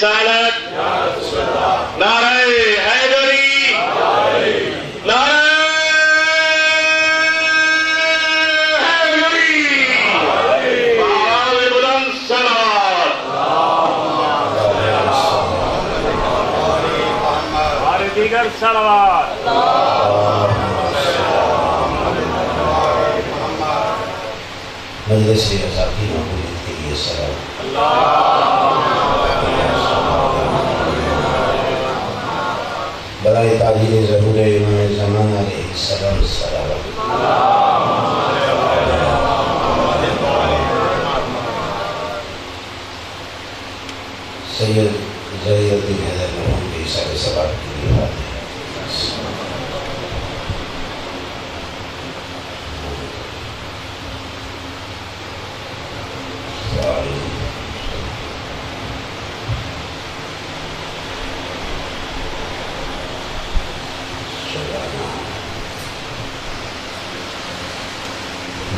رسالت، نعرہ حیدری، نعرہ حیدری، آواز بلند صلوات۔ اور دیگر صلوات۔ مجلس رضا کی مقبولیت کے لیے سلام۔ برائے تعجیل ظہور امام زمان علیہ السلام صلوات۔ سید ظہیر الدین حیدر مرحوم کے حساب ثواب کے لیے فاتحہ۔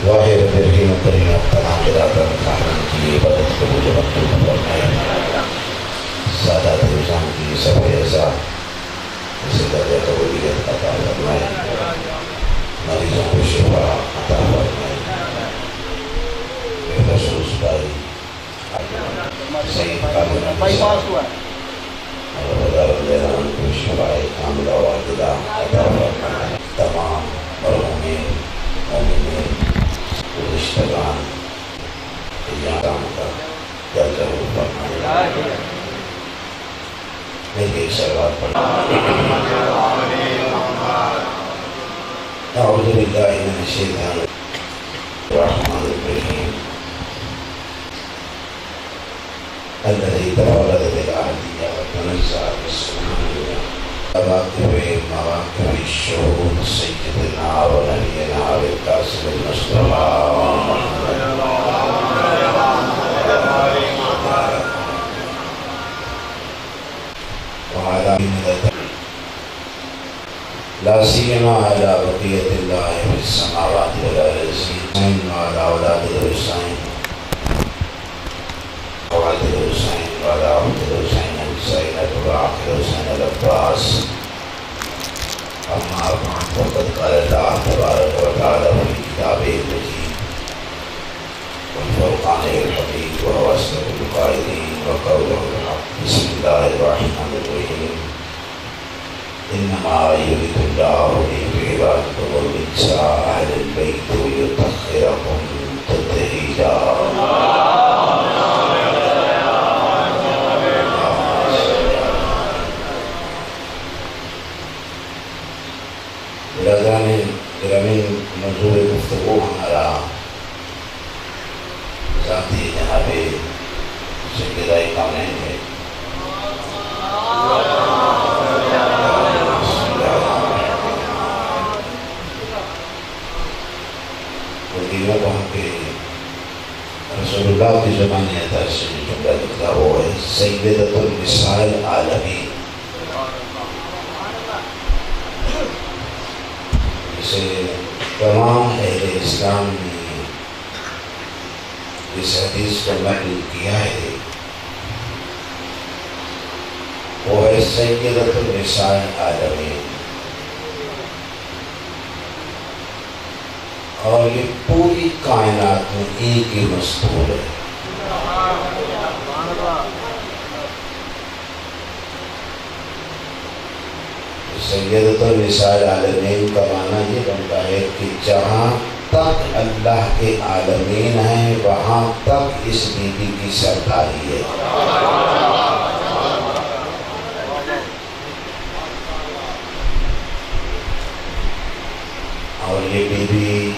واحد برحیم کریم تمام ارادہ کامل کی عبادت کو مجھے مقبول فرمائے۔ سادات نظام کی سب اعزاز اسے درجہ قبولیت عطا فرمائے۔ مریضوں کو شفا عطا فرمائے۔ بے خصوص بھائی سید کامل اور خدا کو شفا کاملہ واجدہ عطا فرمائے۔ تمام مرحومین مومنین رشتگان یہاں کام کا درجہ فرمائے۔ میری ایک سلوات پڑھا۔ اعوذ باللہ من الشیطان الرحمن الرحیم الذی تولد بالعالیہ وتنزع بالسبحانیہ مواقف الشہود سیدنا و نبینا بالقاسم المصطفیٰ لا سیما علی بقیت اللہ فی السماوات والارضین وعلی اولاد الحسین خوات الحسین وعلی عبد الحسین زینب وعقل حسین العباس اما بعد فقد قال اللہ تبارک و تعالی فی کتابہ المجید والفرقان الحمید وهو اصدق القائلین وقوله الحق بسم اللہ الرحمن الرحیم انما يريد الله ليذهب عنكم الرجس اهل البيت ويطهركم تطهيرا۔ برادران گرامی، موضوع گفتگو ہمارا ذاتی جناب سید کاملین ہے۔ رسول اللہ کی زبان عطا سے جملہ لکھا وہ ہے سیدۃ النساء العالمین۔ اسے تمام اہل اسلام نے اس حدیث کو نقل کیا ہے، وہ ہے سیدۃ النساء العالمین، اور یہ پوری کائنات میں ایک ہی مستور ہے۔ سیدۃ النساء العالمین کا معنی یہ بنتا ہے کہ جہاں تک اللہ کے عالمین ہیں وہاں تک اس بی بی کی سرداری ہے۔ اور یہ بی بی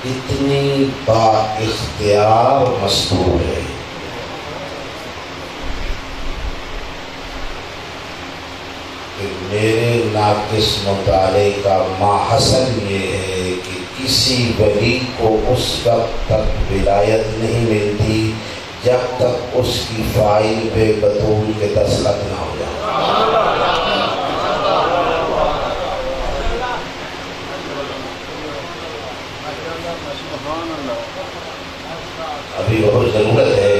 اتنی با اختیار مستور ہے کہ میرے ناقص مطالعے کا ماحصل یہ ہے کہ کسی ولی کو اس وقت تک ولایت نہیں ملتی جب تک اس کی فائل پہ بطول کے دستخط نہ ہو جائے۔ ابھی بہت ضرورت ہے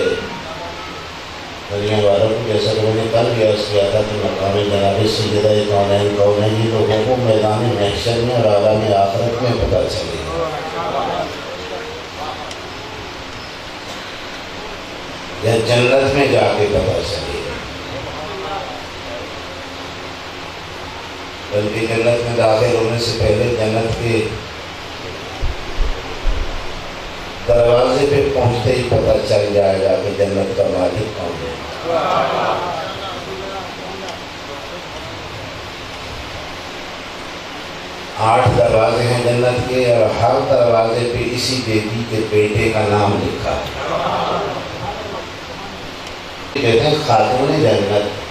دنیا والوں کو، جیسا کہ میں نے کل بھی عرض کیا تھا کہ مقام جناب سیدہ کونین کون ہے، یہ لوگوں کو میدان محشر میں اور عالم آخرت میں پتہ چلے گا، یا جنت میں جا کے پتہ چلے گا۔ بلکہ جنت میں داخل ہونے سے پہلے جنت کے دروازے پہ پہنچتے ہی پتہ چل جائے گا کہ جنت کا مالک کون ہے۔ 8 دروازے ہیں جنت کے، اور ہر دروازے پہ اسی بیٹی کے بیٹے کا نام لکھا ہے۔ کہتے ہیں خاتون جنت۔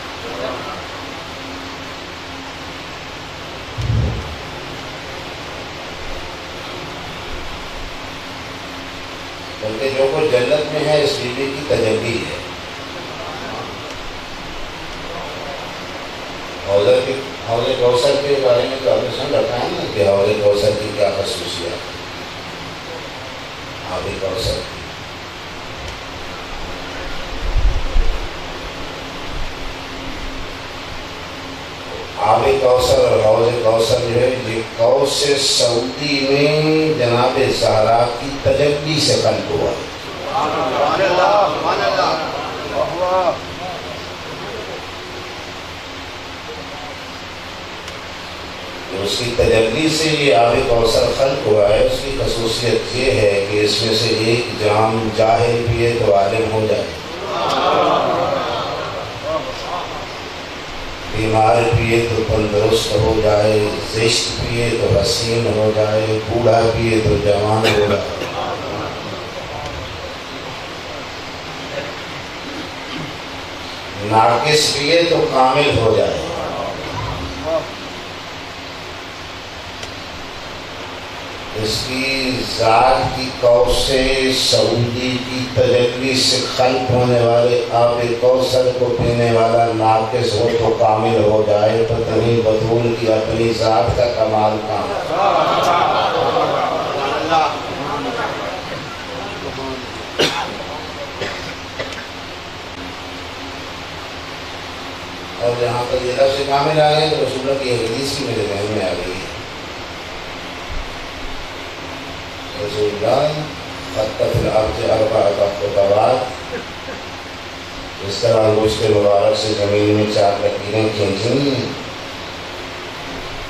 بلکہ جو کچھ جنت میں ہے اس بیوی کی تجلی ہے۔ حوض کوثر کے بارے میں تو آپ نے سن رکھا ہے نا کہ حوض کوثر کی کیا خصوصیات ہے۔ آب کوثر کی آب کوثر اور حوض کوثر جو ہے یہ کوث سعودی میں جناب زہرا کی تجلی سے خلق ہوا ہے۔ اس کی تجلی سے یہ آب کوثر خلق ہوا ہے۔ اس کی خصوصیت یہ ہے کہ اس میں سے ایک جام جاہل پیے تو عالم ہو جائے، بیمار پیے تو تندرست ہو جائے، زشت پیے تو حسین ہو جائے، بوڑھا پیے تو جوان ہو جائے۔ ناقص پیے تو کامل ہو جائے۔ اس کی ذات کی کوث سعودی کی تجلی سے خلق ہونے والے آب کوثر کو پینے والا ناقص ہو تو کامل ہو جائے۔ پتہ نہیں بطول کی اپنی ذات کا کمال کام ہے۔ اور جہاں پر یہ لفظ کامل آ گئے تو رسول اللہ کی حدیث کی میرے ذہن میں آ گئی ہے۔ رسول اللہ خط فی الارض 4 خطوات، اس طرح انگشت مبارک سے زمین میں 4 لکیریں کھینچیں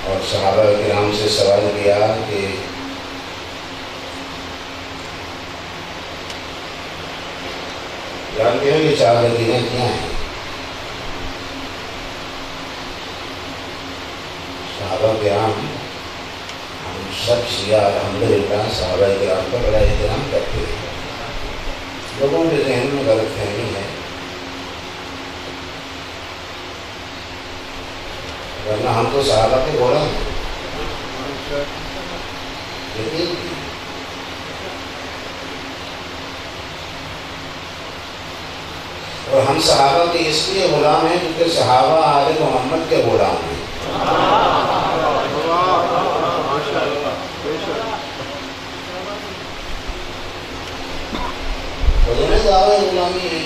اور صحابہ کرام سے سوال کیا کہ جانتے ہو یہ 4 لکیریں کیا ہیں؟ صحابہ کرام سب شیعہ الحمدللہ صحابہ کرام کا بڑا احترام کرتے ہیں۔ لوگوں کے ذہن میں غلط فہمی ہے، ورنہ ہم تو صحابہ کے غلام ہیں، لیکن اور ہم صحابہ کے اس لیے غلام ہیں کیونکہ صحابہ آل محمد کے غلام ہیں۔ غلامی ہے۔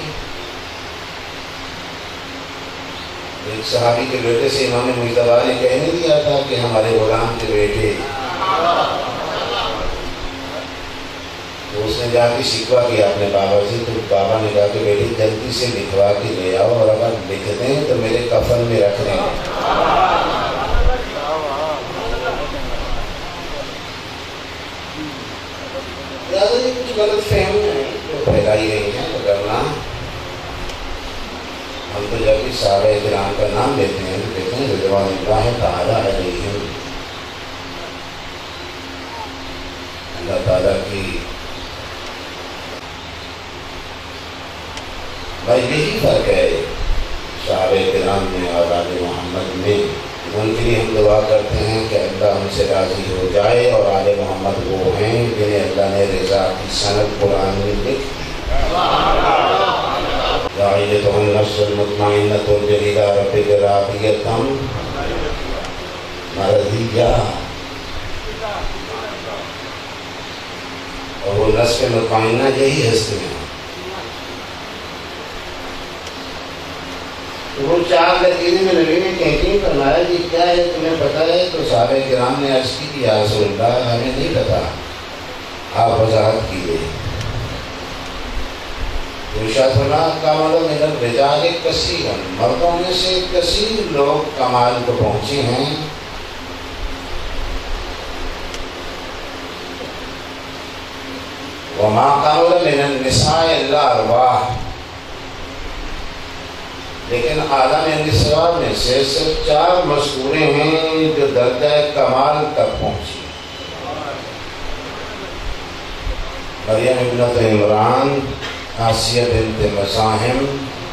ایک صحابی کے بیٹے سے امام مجتبی نے کہنے دیا تھا کہ ہمارے غلام کے بیٹے، تو اس نے جا کے شکوہ کیا اپنے بابا سے، تو بابا نے کہا کہ بیٹی جلدی سے لکھوا کے لے آؤ، اور اگر لکھ دیں تو میرے کفن میں رکھ دیں۔ یہ کچھ غلط فہمی ہے جو پھیلائی گئی ہیں، ورنہ ہم تو جب بھی صحابہ کرام کا نام لیتے ہیں تو کہتے ہیں رضوان اللہ تعالیٰ علیہم، اللہ تعالیٰ کی بھائی یہی فرق ہے صحابہ کرام میں اور آل محمد میں۔ ان کے لیے ہم دعا کرتے ہیں کہ اللہ ان سے راضی ہو جائے، اور آل محمد وہ ہیں جنہیں اللہ نے رضا کی سند قرآن میں لکھ دی۔ جاعلتہم النفس المطمئنۃ الی ربک راضیۃ مرضیہ، اور وہ نفس مطمئنہ یہی ہستی ہیں۔ بعد عقیدے میں نبی نے کہیں فرمایا کہ کیا ہے تمہیں پتہ ہے؟ تو صحابہ کرام نے عرض کی کہ یا رسول اللہ ہمیں نہیں پتا، آپ وضاحت کیجیے۔ ارشاد فرمایا کامل من الرجال کثیر، مردوں میں سے کثیر لوگ کمال کو پہنچے ہیں، وما کامل من النساء الا ارواح، لیکن عالم انسان میں سے صرف 4 مذکوریں ہیں جو درجہ کمال تک پہنچی۔ مریم ابنت عمران، آسیہ بنت مزاحم،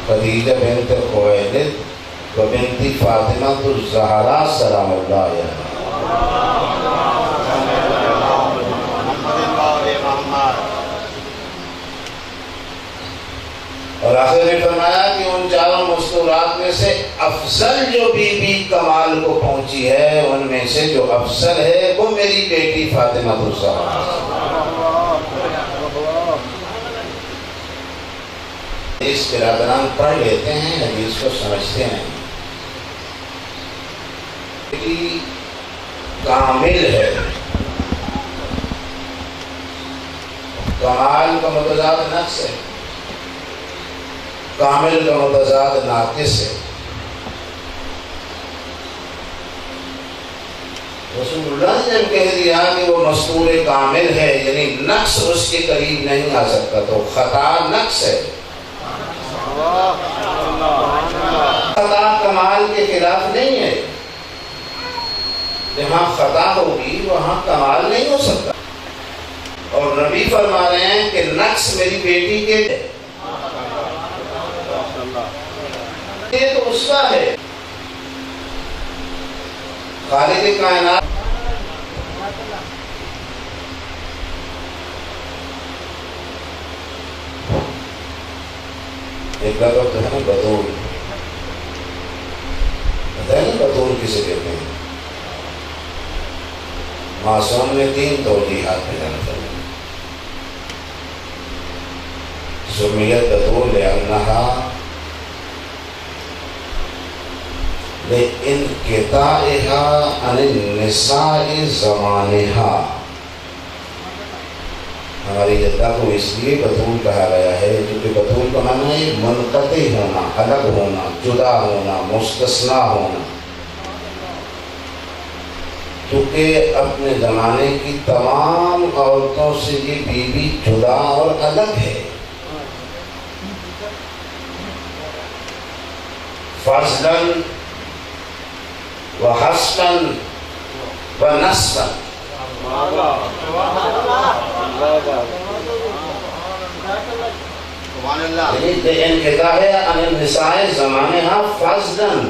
خدیجہ بنت خویلد و بنت فاطمہ الزہرا سلام اللہ علیہا۔ اور آخر میں فرمایا کہ ان 4 مستورات میں سے افضل جو بی بی کمال کو پہنچی ہے، ان میں سے جو افضل ہے وہ میری بیٹی فاطمہ الزہرا۔ اس برادران پڑھ لیتے ہیں، حدیث کو سمجھتے ہیں۔ بیٹی کامل ہے، کمال کا متضاد نقص ہے، کامل کا متضاد ناقص ہے۔ رسول اللہ نے جب کہہ دیا کہ وہ مستور کامل ہے، یعنی نقص اس کے قریب نہیں آ سکتا، تو خطا نقص ہے، خطا کمال کے خلاف نہیں ہے۔ جہاں خطا ہوگی وہاں کمال نہیں ہو سکتا۔ اور نبی فرما رہے ہیں کہ نقص میری بیٹی کے یہ تو اس کا ہے، خالق کائنات۔ ایک لفظ ہے نا بطول، پتہ ہے نا بطول کسے کہتے ہیں؟ معصوم نے 3 توجیحات بیان کر دی۔ سمیت بطول لأنها لانقطاعها عن النساء زمانها، ہماری جدہ کو اس لیے بطول کہا گیا ہے کیونکہ بطول کا معنی ہے منقطع ہونا، الگ ہونا، جدا ہونا، مستثنیٰ ہونا، کیونکہ اپنے زمانے کی تمام عورتوں سے یہ بیوی جدا اور الگ ہے۔ فضلاً و حسناً و نسباً، انقطاع عن النساء زمانہا فضلاً،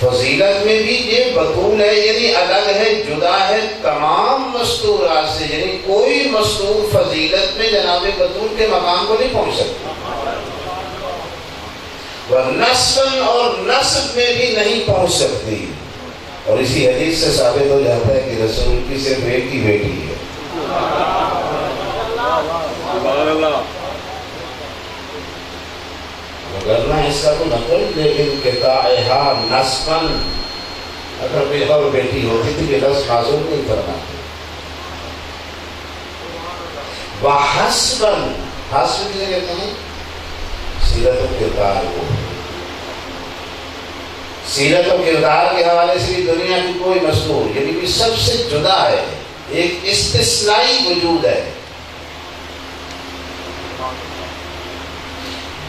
فضیلت میں بھی یہ بطول ہے، یعنی الگ ہے، جدا ہے تمام مستورات سے، یعنی کوئی مستور فضیلت میں جناب بطول کے مقام کو نہیں پہنچ سکتا۔ نسباً، اور نسب میں بھی نہیں پہنچ سکتی۔ اور اسی حدیث سے ثابت ہو جاتا ہے کہ رسول کی صرف ایک ہی بیٹی ہے۔ وگرنہ اس کا تو نقل، لیکن قطاعہا نسباً، اگر کوئی اور بیٹی ہوتی تھی کہ لفظ معصوم نہیں فرماتے۔ وحسباً، حسب کسے کہتے ہیں؟ سیرت و کردار کو، سیرت و کردار کے حوالے سے بھی دنیا کی کوئی مستور، یعنی کہ سب سے جدا ہے، ایک استثنائی وجود ہے۔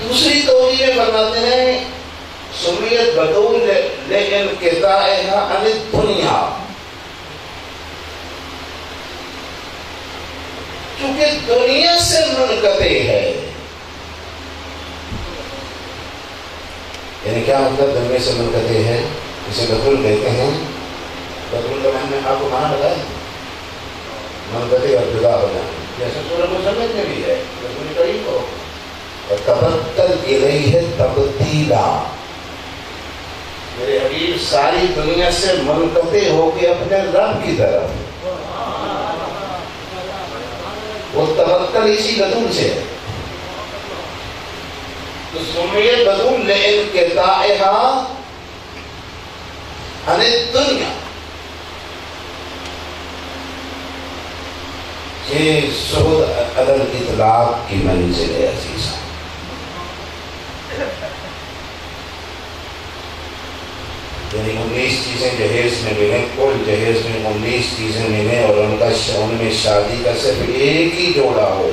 دوسری توجیہ میں فرماتے ہیں سمیت بطول لانقطاعہا عن الدنیا، چونکہ دنیا سے منقطع ہے۔ یعنی کیا مطلب دنیا سے منقطع ہے؟ اسے بطول کہتے ہیں۔ بطول کا میں نے آپ کو معنی بتایا، منقطع اور جدا ہو جانا، جیسے سورہ مزمل میں بھی ہے، بطول قریب ہو۔ تبتل الیہ تبتیلا، میرے حبیب ساری دنیا سے منقطع ہو کے اپنے رب کی طرف، وہ تبتل اسی بطول سے ہے۔ تو سمیت بدون لانقطاعها عن الدنیا، یہ صعود علی الاطلاق کی منزل ہے عزیزاں۔ یعنی 19 چیزیں جہیز میں ملیں، کل جہیز میں 19 چیزیں ملیں اور ان میں شادی کا صرف ایک ہی جوڑا ہو،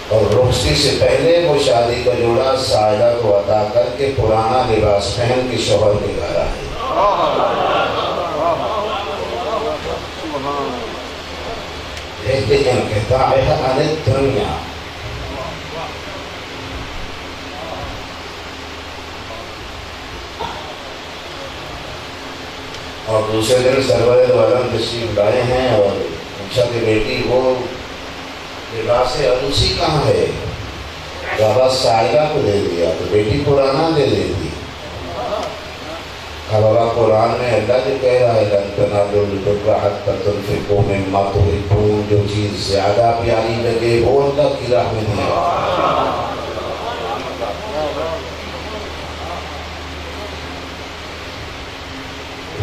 اور رخصتی سے پہلے وہ شادی کا جوڑا سائلہ کو عطا کر کے پرانا لباس پہن کے شوہر کے گھر آئے۔ انقطاعها عن الدنیا، اور دوسرے دن سرور دو عالم تشریف لائے ہیں اور پوچھا کہ بیٹی وہ لباس عروسی کہاں ہے؟ بابا سائلہ کو دے دیا، تو بیٹی پرانا دے دی۔ بابا قرآن میں اللہ جو کہہ رہا ہے لن تنالوا البر حتى تنفقوا مما تحبون، جو چیز زیادہ پیاری لگے وہ اللہ کی راہ میں دیا۔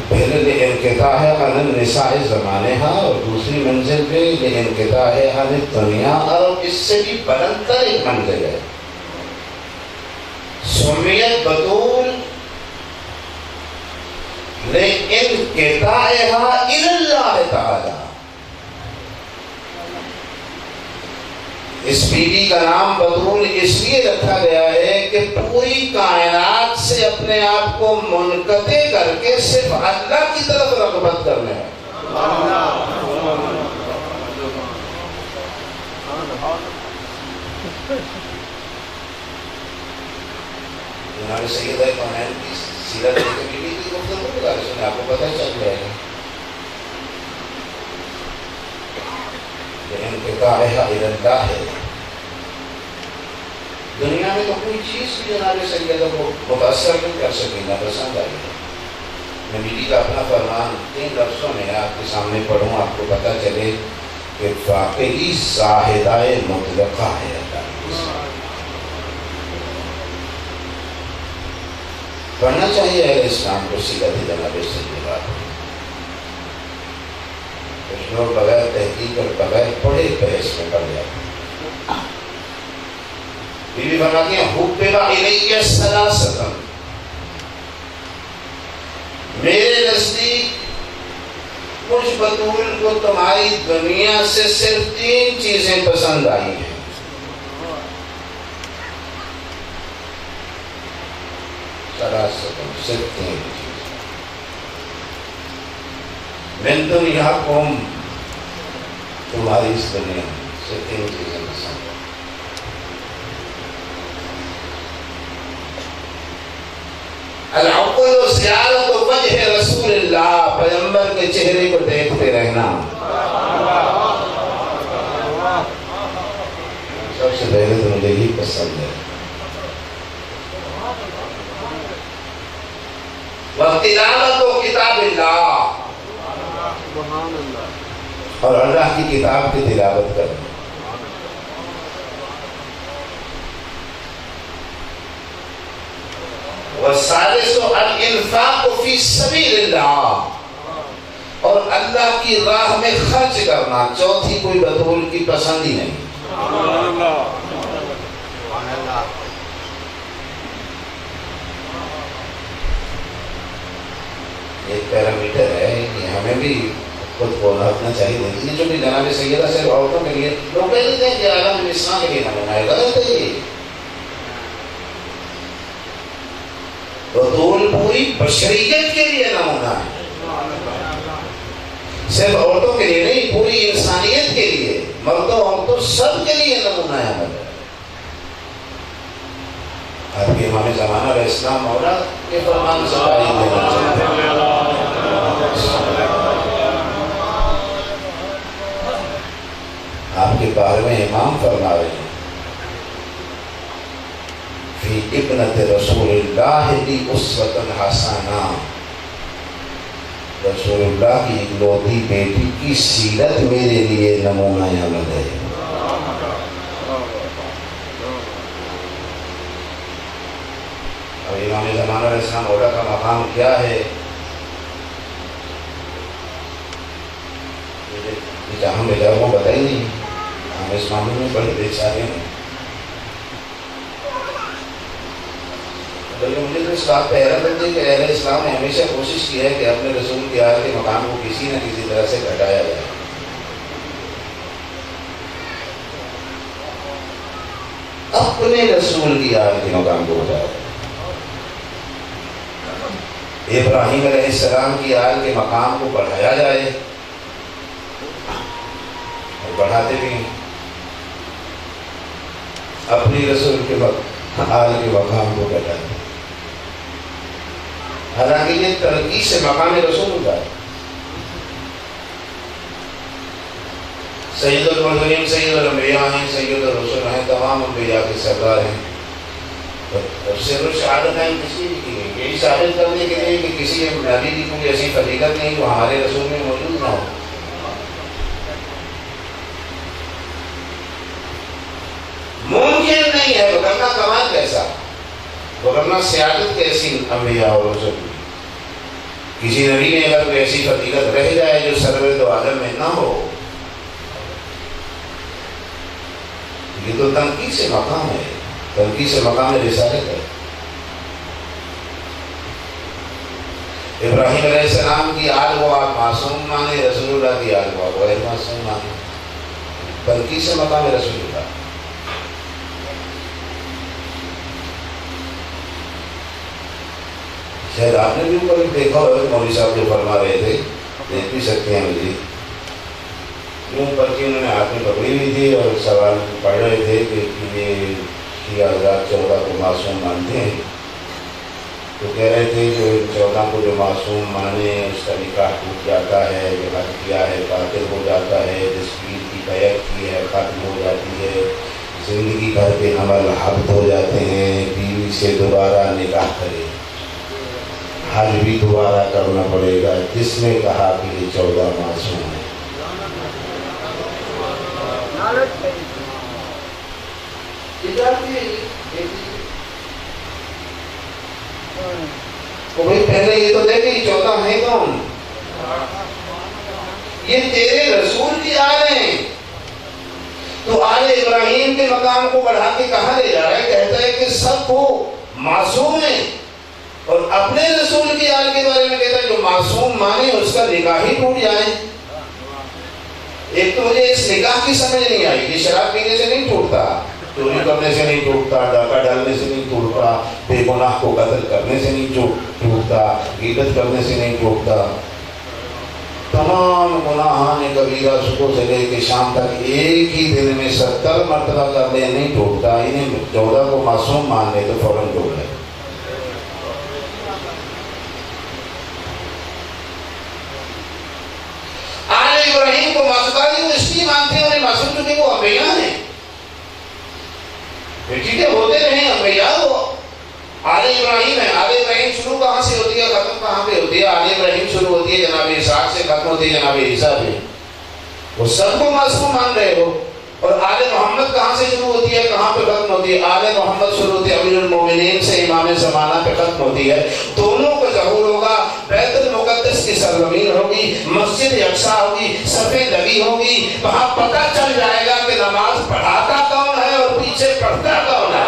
پہلے لانقطاعها عن النساء زمانها، اور دوسری منزل پہ لانقطاعها عن الدنیا، اور اس سے بھی بلندتر ایک منزل ہے سمیت بطول لانقطاعها الى اللہ تعالی۔ اس بیوی کا نام بطول اس لیے رکھا گیا ہے کہ پوری کائنات سے اپنے آپ کو منقطع کر کے صرف اللہ کی طرف رغبت کرنے ہے۔ جناب سیدہ کونین کی سیرت دیکھ کے بیوی کی گفتگو بتا رہے ہیں، آپ کو پتہ چل جائے گا۔ انقطاعها الى اللہ ہے۔ دنیا میں تو کوئی چیز بھی جناب سیدہ کو متاثر نہیں کر سکے، نہ پسند آئی۔ میں بیوی کا اپنا فرمان 3 لفظوں میں آپ کے سامنے پڑھوں، آپ کو پتہ چلے کہ واقعی زاہدہ مطلقہ ہے اللہ کی۔ پڑھنا چاہیے اہل اسلام کو سیرت جناب سیدہ۔ کچھ لوگ بغیر تحقیق اور بغیر پڑھے بحث میں پڑ جاتے ہیں۔ بیوی فرماتی ہیں حُبِّبَ إِلَيَّ ثَلَاثَةٌ، میرے نزدیک مجھ بطول کو تمہاری دنیا سے صرف 3 چیزیں پسند آئی ہیں۔ ثلاثۃ، صرف 3 چیزیں۔ من دنیاکم، تمہاری اس دنیا میں سے 3 چیزیں پسند ہیں۔ العقل زیارت وجہ رسول اللہ، پیغمبر کے چہرے کو دیکھتے رہنا۔ سب سے پہلے تو مجھے ہی پسند ہے۔ وَتِلَاوَةُ کتاب اللہ، اور اللہ کی کتاب کی تلاوت کرنا۔ والثالث الانفاق فی سبیل اللہ، اور اللہ کی راہ میں خرچ کرنا۔ چوتھی کوئی بطول کی پسند ہی نہیں۔ ایک پیرامیٹر ہے کہ ہمیں بھی خود کو رکھنا چاہیے، لیکن جو بھی جناب سیدہ صرف عورتوں کے لیے، لوگ کہتے ہیں کہ عالم اسلام کے لیے نمونہ ہے، غلط ہے یہ۔ بطول پوری بشریت کے لیے نمونہ ہے، صرف عورتوں کے لیے نہیں، پوری انسانیت کے لیے، مردوں عورتوں سب کے لیے نمونہ ہے۔ آپ کے امام زمانہ علیہ السلام مولا کے فرمان سے تعلیم دینا چاہتے ہیں۔ آپ کے بارے میں امام فرما رہے ہیں فی ابنت رسول اللہ لی اسوۃ حسنہ، رسول اللہ کی اکلوتی بیٹی کی سیرت میرے لیے نمونہ عمل ہے۔ اب امام زمان علیہ السلام مولا کا مقام کیا ہے؟ ہم کو پتہ ہی نہیں، ہم اس معاملے میں بڑے بیچارے ہیں۔ بلکہ مجھے تو اس بات پہ حیرت ہوتی ہے کہ اہل اسلام نے ہمیشہ کوشش کی ہے کہ اپنے رسول کی آل کے مقام کو کسی نہ کسی طرح سے گھٹایا جائے۔ اپنے رسول کی آل کے مقام کو گھٹایا جائے۔ ابراہیم علیہ السلام کی آل کے مقام کو بڑھایا جائے، اور بڑھاتے بھی ہیں۔ اپنی رسول کے آل کے مقام کو گھٹایا جائے، حالانکہ یہ ترقی سے مقام رسول ہوتا ہے۔ سید المرسلین سید الانبیاء ہیں، سید الرسل ہیں، تمام انبیاء کے سردار ہیں۔ تفسیر الشہادت ہیں کسی کی یہی ثابت کرنے کے لیے کہ کسی نبی کی کوئی ایسی فضیلت نہیں جو ہمارے رسول میں موجود نہ ہو۔ ممکن نہیں ہے، وگرنہ کمال کیسا، وگرنہ سیادت کیسی انبیاء اور رسول کی۔ کسی نبی میں اگر کوئی ایسی فضیلت رہ جائے جو سرور دو عالم میں نہ ہو، یہ تو تنقید سے مقام ہے، تنقید سے مقام رسالت ہے۔ ابراہیم علیہ السلام کی آل کو آپ معصوم مانے، رسول اللہ کی آل کو آپ غیر معصوم مانے، تنقید سے مقام رسول اللہ۔ شاید آپ نے بھی اوپر دیکھا ہوگا مولوی صاحب جو فرما رہے تھے، دیکھ بھی سکتے ہیں مجھے یوں پر کہ انہوں نے ہاتھ میں پکڑی ہوئی تھی اور سوال پڑھ رہے تھے کہ یہ شیعہ حضرات 14 کو معصوم مانتے ہیں، تو کہہ رہے تھے کہ 14 کو جو معصوم مانے اس کا نکاح ٹوٹ جاتا ہے، جو حد کیا ہے باطل ہو جاتا ہے، تصویر کی بیعت کی ہے ختم ہو جاتی ہے، زندگی بھر کے عمل حبط ہو جاتے ہیں، بیوی سے دوبارہ نکاح کرے، حج بھی دوبارہ کرنا پڑے گا۔ جس نے کہا کہ یہ 14 معصوم ہیں، تو بھائی پہلے یہ تو دیکھیں یہ 14 ہیں کون؟ یہ تیرے رسول کی آل ہیں۔ تو آل ابراہیم کے مقام کو بڑھا کے کہاں لے جا رہا ہے؟ کہتا ہے کہ سب کو معصوم ہیں، اور اپنے رسول کی آل کے بارے میں کہتا ہے جو معصوم مانے اس کا نکاح ہی ٹوٹ جائے۔ ایک تو مجھے اس نکاح کی سمجھ نہیں آئی، یہ شراب پینے سے نہیں ٹوٹتا، چوری کرنے سے نہیں ٹوٹتا، ڈاکہ ڈالنے سے نہیں ٹوٹتا، بے گناہ کو قتل کرنے سے نہیں ٹوٹتا، غیبت کرنے سے نہیں ٹوٹتا۔ تمام گناہان کبیرہ صبح سے لے کے شام تک ایک ہی دن میں 70 مرتبہ کرنے نہیں ٹوٹتا، انہیں 14 کو معصوم مان لے تو فوراً ٹوٹ جائے۔ ابراہیم کو معصوم وہ اس لیے مانتے ہیں، انہیں معصوم کیونکہ وہ انبیاء ہیں، ٹھیک ہے ہوتے رہے انبیاء، وہ آل ابراہیم ہے۔ آل ابراہیم شروع کہاں سے ہوتی ہے، ختم کہاں پہ ہوتی ہے؟ آل ابراہیم شروع ہوتی ہے جناب اسحاق سے، ختم ہوتی ہے جناب عیسیٰ پہ۔ وہ سب کو معصوم مان رہے ہو۔ اور آل محمد کہاں سے شروع ہوتی ہے، کہاں پہ ختم ہوتی ہے؟ آل محمد شروع ہوتی ہے امیر المومنین سے، امام زمانہ پہ ختم ہوتی ہے۔ دونوں کو ظہور ہوگا، بیت المقدس کی سرزمین ہوگی، مسجد یکساں ہوگی، صفیں لگی ہوگی، وہاں پتہ چل جائے گا کہ نماز پڑھاتا کون ہے اور پیچھے پڑھتا کون ہے۔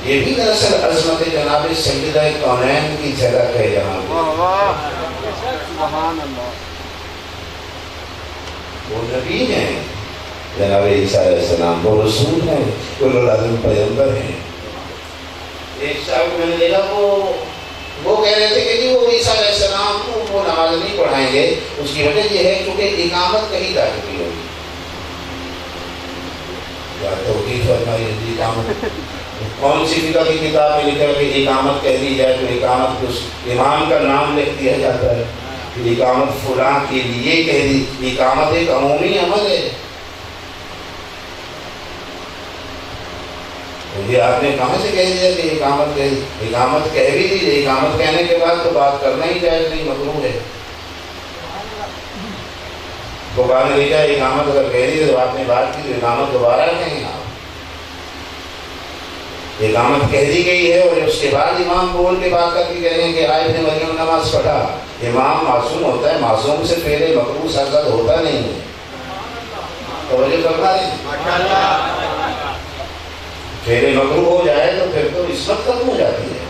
یہ بھی دراصل عظمت جناب سیدہ کونین کی جھلک ہے یہاں وہ نبی ہیں جناب عیسیٰ علیہ السلام، وہ رسول ہیں، اولو العزم پیغمبر ہیں۔ ایک صاحب کو میں نے دیکھا وہ کہہ رہے تھے کہ جی وہ عیسیٰ علیہ السلام کو وہ نماز نہیں پڑھائیں گے، اس کی وجہ یہ ہے کیونکہ اقامت کہیں داخل ہوگی۔ یا توقیف فرمائی اقامت کون سی فقہ کی کتاب میں لکھا کہ اقامت کہہ دی جائے تو اقامت اس امام کا نام لکھ دیا جاتا ہے، اقامت فلاں کے لیے کہہ دی۔ اقامت ایک عمومی عمل ہے، یہ آپ نے کہاں سے کہہ دیا کہ اقامت کہہ بھی دی؟ اقامت کہنے کے بعد تو بات کرنا ہی جائز نہیں، مکروہ ہے۔ تو کہا نے دیکھا اقامت اگر کہہ دی تو آپ نے بات کی تو اقامت دوبارہ کہیں آپ اقامت کہہ دی گئی ہے، اور اس کے بعد امام بول کے بات کر کے کہہ رہے ہیں کہ ابن مریم نماز پڑھا۔ امام معصوم ہوتا ہے، معصوم سے پہلے مکروہ سرزد ہوتا نہیں ہے۔ توجہ کرنا ہے، پہلے مکروہ ہو جائے تو پھر تو عصمت ختم ہو جاتی ہے۔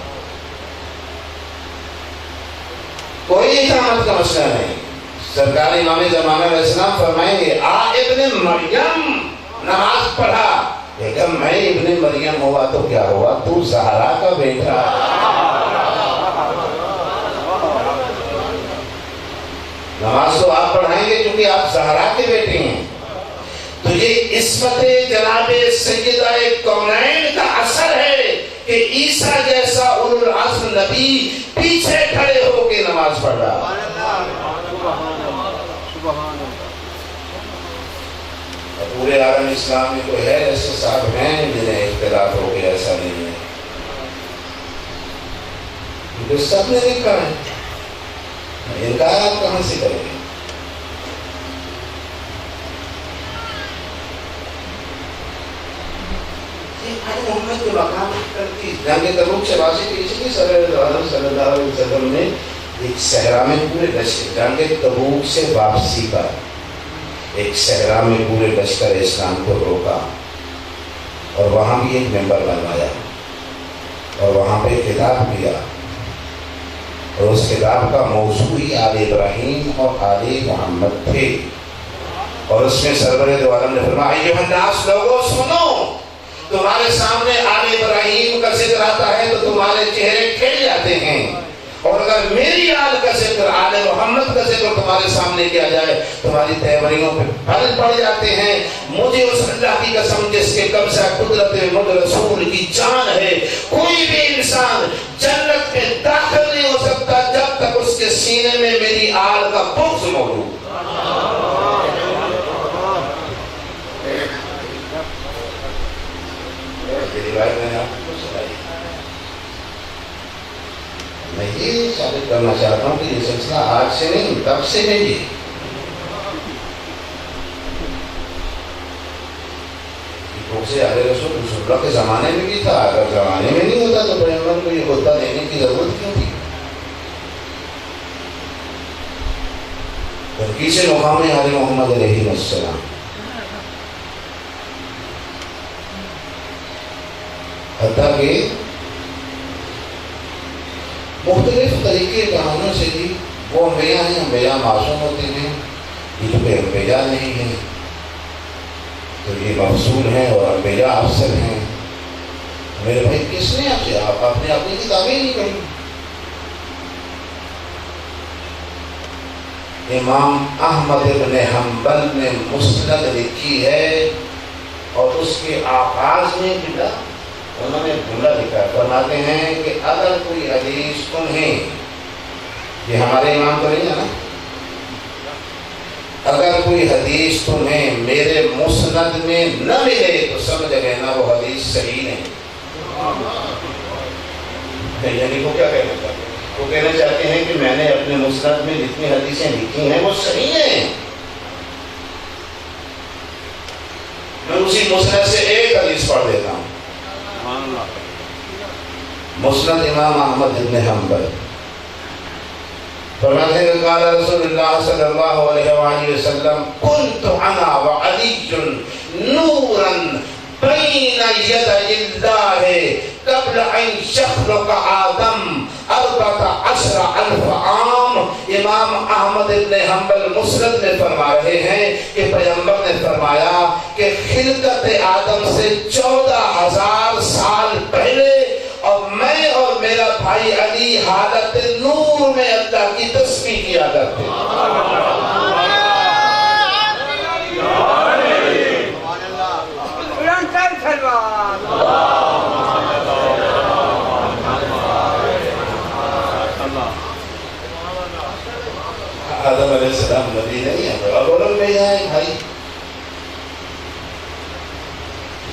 کوئی اقامت کا مسئلہ نہیں۔ سرکار امام زمانہ علیہ السلام فرمائیں گے ابن مریم نماز پڑھا، لیکن میں ابن مریم ہوا تو کیا ہوا؟ تو زہرا کا بیٹا۔ نماز تو آپ پڑھائیں گے کیونکہ آپ زہرا کے بیٹے ہیں۔ تو یہ عصمت جناب سیدہ کونین کا اثر ہے کہ عیسیٰ جیسا اولو العزم نبی پیچھے کھڑے ہو کے نماز پڑھ رہا۔ پورے عالم اسلام میں کوئی ہے ایسے صاحب ہیں جنہیں اختلاف ہو گیا؟ ایسا نہیں ہے، کیونکہ سب نے لکھا ہے۔ انکار آپ کہاں سے کریں گے؟ محمد کے مقام کرتی جنگ تبوک سے واضح کی اس لیے صلی اللہ علیہ وسلم نے ایک صحرا میں پورے جنگ تبوک سے واپسی پر ایک صحرا میں پورے لشکر اسلام کو روکا، اور وہاں بھی ایک ممبر بنوایا اور وہاں پہ خطاب کیا، اور اس خطاب کا موضوع ہی آل ابراہیم اور آل محمد تھے۔ اور اس میں سرور دو عالم نے فرمایا ایھا الناس، لوگوں سنو، تمہارے سامنے آل ابراہیم کا ذکر آتا ہے تو تمہارے چہرے کھل جاتے ہیں، اور اگر میری آل کا ذکر، آل محمد کا ذکر تمہارے سامنے کیا جائے تمہاری تہوریوں پہ پھل پڑ جاتے ہیں۔ مجھے اس اللہ کی قسم جس کے قبضہ قدرت مجھ رسول کی جان ہے، کوئی بھی انسان جنت میں داخل نہیں ہو سکتا جب تک اس کے سینے میں میری آل کا بغض موجود۔ میں یہ ثابت کرنا چاہتا ہوں کہ یہ سلسلہ آج سے نہیں، تب سے ہے۔ یہ سے آل رسول اللہ کے زمانے میں بھی تھا، اگر زمانے میں نہیں ہوتا تو پیغمبر کو یہ خطبہ دینے کی ضرورت کیوں تھی؟ ترکیس مقام آل محمد علیہ السلام، حتیٰ کہ مختلف طریقے کہانوں سے بھی وہ انبیاء ہیں، انبیاء معصوم ہوتے ہیں، یہ کوئی انبیاء نہیں ہیں تو یہ مفصول ہیں اور انبیاء افضل ہیں۔ میرے بھائی کس نے آپ سے آپ نے اپنی کتابیں نہیں پڑھی؟ امام احمد بن حنبل نے مسند لکھی ہے، اور اس کے آغاز میں بھی انہوں نے جملہ لکھا، فرماتے ہیں کہ اگر کوئی حدیث تمہیں، یہ ہمارے امام تو نہیں ہے نا، اگر کوئی حدیث تمہیں میرے مسند میں نہ ملے تو سمجھ لینا وہ حدیث صحیح نہیں۔ یعنی وہ کیا کہنا چاہتے ہیں؟ وہ کہنا چاہتے ہیں کہ میں نے اپنے مسند میں جتنی حدیثیں لکھی ہیں وہ صحیح ہیں، میں اسی مسند سے ایک حدیث پڑھ دیتا ہوں۔ مسند امام احمد بن حنبل فرماتے ہیں کہ قال رسول اللہ صلی اللہ علیہ وآلہ وسلم كنت انا وعلی نورا بین یدی اللہ قبل ان یخلق آدم 14,000 عام۔ امام احمد بن حنبل مسند میں فرما رہے ہیں کہ پیغمبر نے فرمایا کہ خلقت آدم سے 14,000 سال پہلے، اور میں اور میرا بھائی علی حالت نور میں اللہ کی تسبیح کیا کرتے ہیں۔ آدم علیہ السلام نبی نہیں ہے، اور بولو میں یہاں ایک بھائی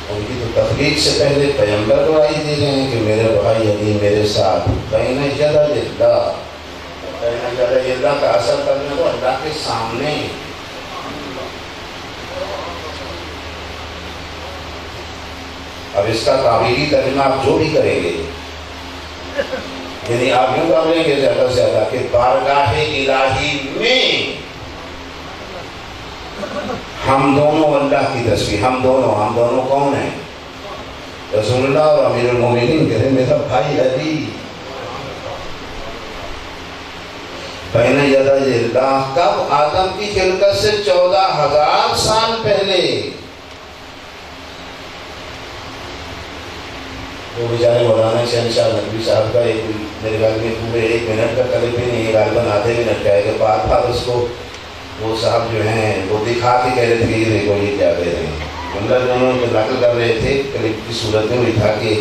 ان کی تو تخلیق سے پہلے پیغمبر گواہی دے رہے ہیں کہ میرے بھائی علی میرے ساتھ بین یدی اللہ، بین یدی اللہ کا اثر کرنے کو اللہ کے سامنے. اب اس کا تعبیری ترجمہ آپ جو بھی کریں گے، یعنی آپ یوں کر لیں گے زیادہ سے زیادہ کہ بارگاہ الہی میں ہم دونوں اللہ کی تصویر، ہم دونوں کون ہیں؟ رسول اللہ اور امیر المومنین کہتے ہیں میرا بھائی علی. بین یدی اللہ کب؟ آدم کی خلقت سے 14,000 سال پہلے. وہ بیچارے مولانا شہنشاہ نقوی صاحب کا ایک میرے خیال میں پورے 1 منٹ کا کلپ بھی نہیں ہے، غالباً آدھے منٹ کا ہے، کہ بار بار اس کو وہ صاحب جو ہیں وہ دکھا کے کہہ رہے تھے کہ یہ دیکھو یہ کیا کہہ رہے ہیں. مطلب جو انہوں نے نقل کر رہے تھے کلپ کی صورت میں، وہ تھا کہ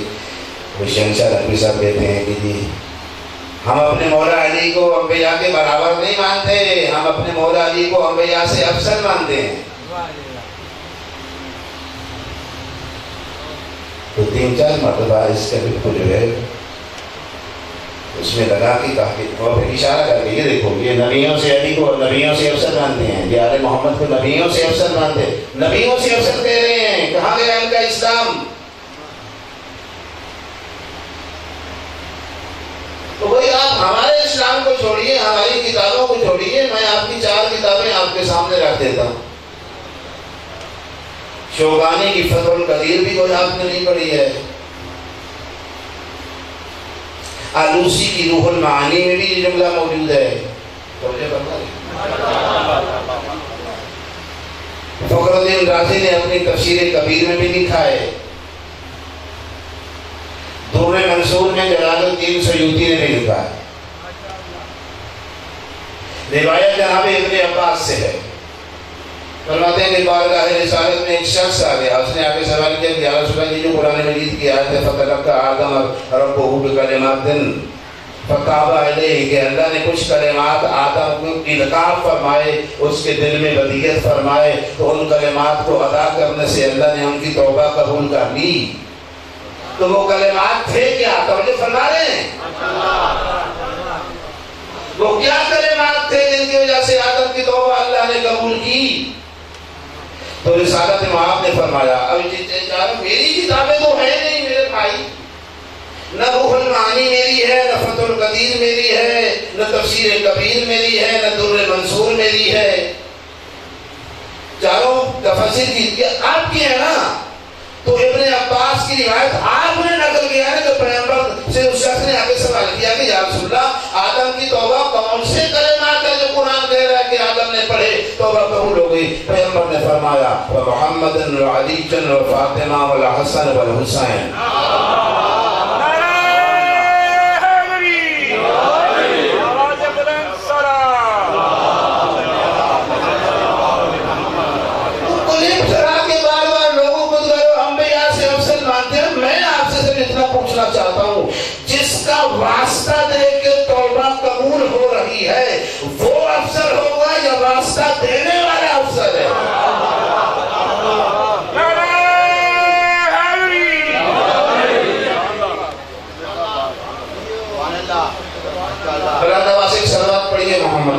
وہ شہنشاہ نقوی صاحب کہتے ہیں کہ جی ہم اپنے مولا علی کو انبیاء کے برابر نہیں مانتے، ہم اپنے مولا علی کو انبیاء سے افضل مانتے ہیں. تو 3-4 مرتبہ اس کلپ کو جو ہے اس میں لگا کے کہا کہ اور پھر اشارہ کر کے یہ دیکھو یہ نبیوں سے علی کو نبیوں سے افضل مانتے ہیں، یہ آل محمد کو نبیوں سے افضل مانتے ہیں، نبیوں سے افضل کہہ رہے ہیں. کہاں گیا ان کا اسلام؟ تو بھائی آپ ہمارے اسلام کو چھوڑیے، ہماری کتابوں کو چھوڑیے، میں آپ کی 4 کتابیں آپ کے سامنے رکھ دیتا ہوں. شوکانی کی فتح القدیر بھی کوئی آپ نے نہیں پڑھی ہے، آلوسی کی روح المعانی میں بھی یہ جملہ موجود ہے. فخر الدین رازی نے اپنی تفسیر کبیر میں بھی لکھا ہے. در منصور میں جلال الدین سیوطی نے بھی لکھا ہے. روایت جناب ابن عباس سے ہے، فرماتے ہیں کہ بارگاہ رسالت میں ایک شخص آ گیا، اس نے آ کے سوال کیا کہ یا رسول اللہ یہ جو قرآن مجید کی آیت ہے فَتَلَقَّى آدَمَ رَبُّهُ بِكَلِمَاتٍ فَتَابَ عَلَيْهِ، کہ اللہ نے کچھ کلمات آدم کو القاء فرمائے، اس کے دل میں بدیت فرمائے، تو ان کلمات کو ادا کرنے سے اللہ نے ان کی توبہ قبول کر لی. تو وہ کلمات تھے کیا؟ توجہ فرما رہے ہیں؟ وہ کیا کلمات تھے جن کی وجہ سے آدم کی توبہ اللہ نے قبول کی؟ تو رسالت مآب نے فرمایا اب میری کتابیں تو ہیں نہیں میرے بھائی، نہ روح المعانی میری ہے، نہ فتح القدیر میری ہے، نہ تفسیر کبیر میری ہے، نہ در منصور میری ہے. چاروں تفسیر کی آپ کی ہے نا. تو ابن عباس کی روایت آپ نے نقل کیا ہے کہ پیغمبر سے اس شخص نے آگے سوال کیا کہ یا رسول اللہ آدم کی توبہ کون سے کلمات ہے جو قرآن کہہ رہا ہے کہ آدم نے پڑھے توبہ قبول ہو گئی؟ پیغمبر نے فرمایا وَمُحَمَّدٍ وَعَلِيٍّ وَفَاطِمَةٍ وَالْحَسَنِ وَالْحُسَيْنِ. پوچھنا چاہتا ہوں جس کا واسطہ دے کے توبہ قبول ہو رہی ہے وہ افسر ہوگا یا واسطہ دینے والا افسر ہے؟ برادر واسق صلوات پڑھیے محمد.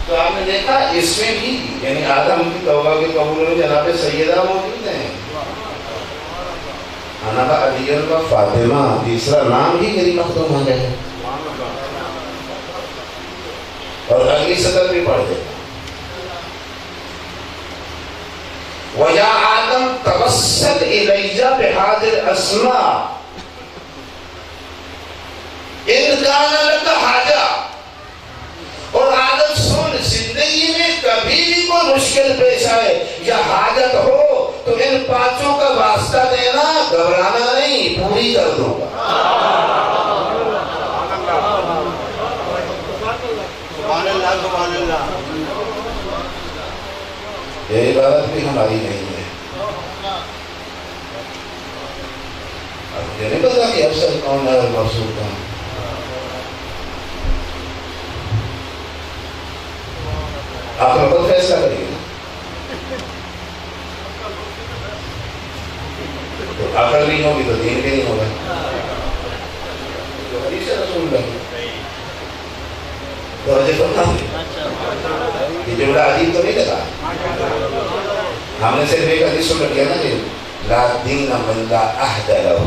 تو آپ نے دیکھا اس میں بھی یعنی آدم کی توبہ کے قبول میں جناب سیدہ موجود ہیں، حنفہ علی و فاطمہ، تیسرا نام بھی میری مخدوم ہے. اور اگلی سطر بھی پڑھ دے وَيَا آدم تَوَسَّلْ إِلَيَّ بِهَذِهِ الْأَسْمَاءِ إِنْ كَانَ لَكَ حَاجَةٌ. اور آدم سن، زندگی میں کبھی بھی کوئی مشکل پیش آئے یا حاجت ہو تو ان 5 کا واسطہ دینا، گھبرانا نہیں، پوری کر دوں گا. سبحان اللہ سبحان اللہ. یہ عبادت بھی ہماری نہیں ہے. اب یہ نہیں پتا کہ افسر کون ہے اور مفسور کون ہے. آپ لوگ خود فیصلہ کریں گے. تو عقل نہیں ہوگی تو دین بھی نہیں ہوگا. تو حدیث رسول اللہ تو وجہ فرما یہ جملہ عجیب تو نہیں لگا. ہم نے صرف ایک حدیث سن رکھا نا کہ لا دین من لا عہد لہ،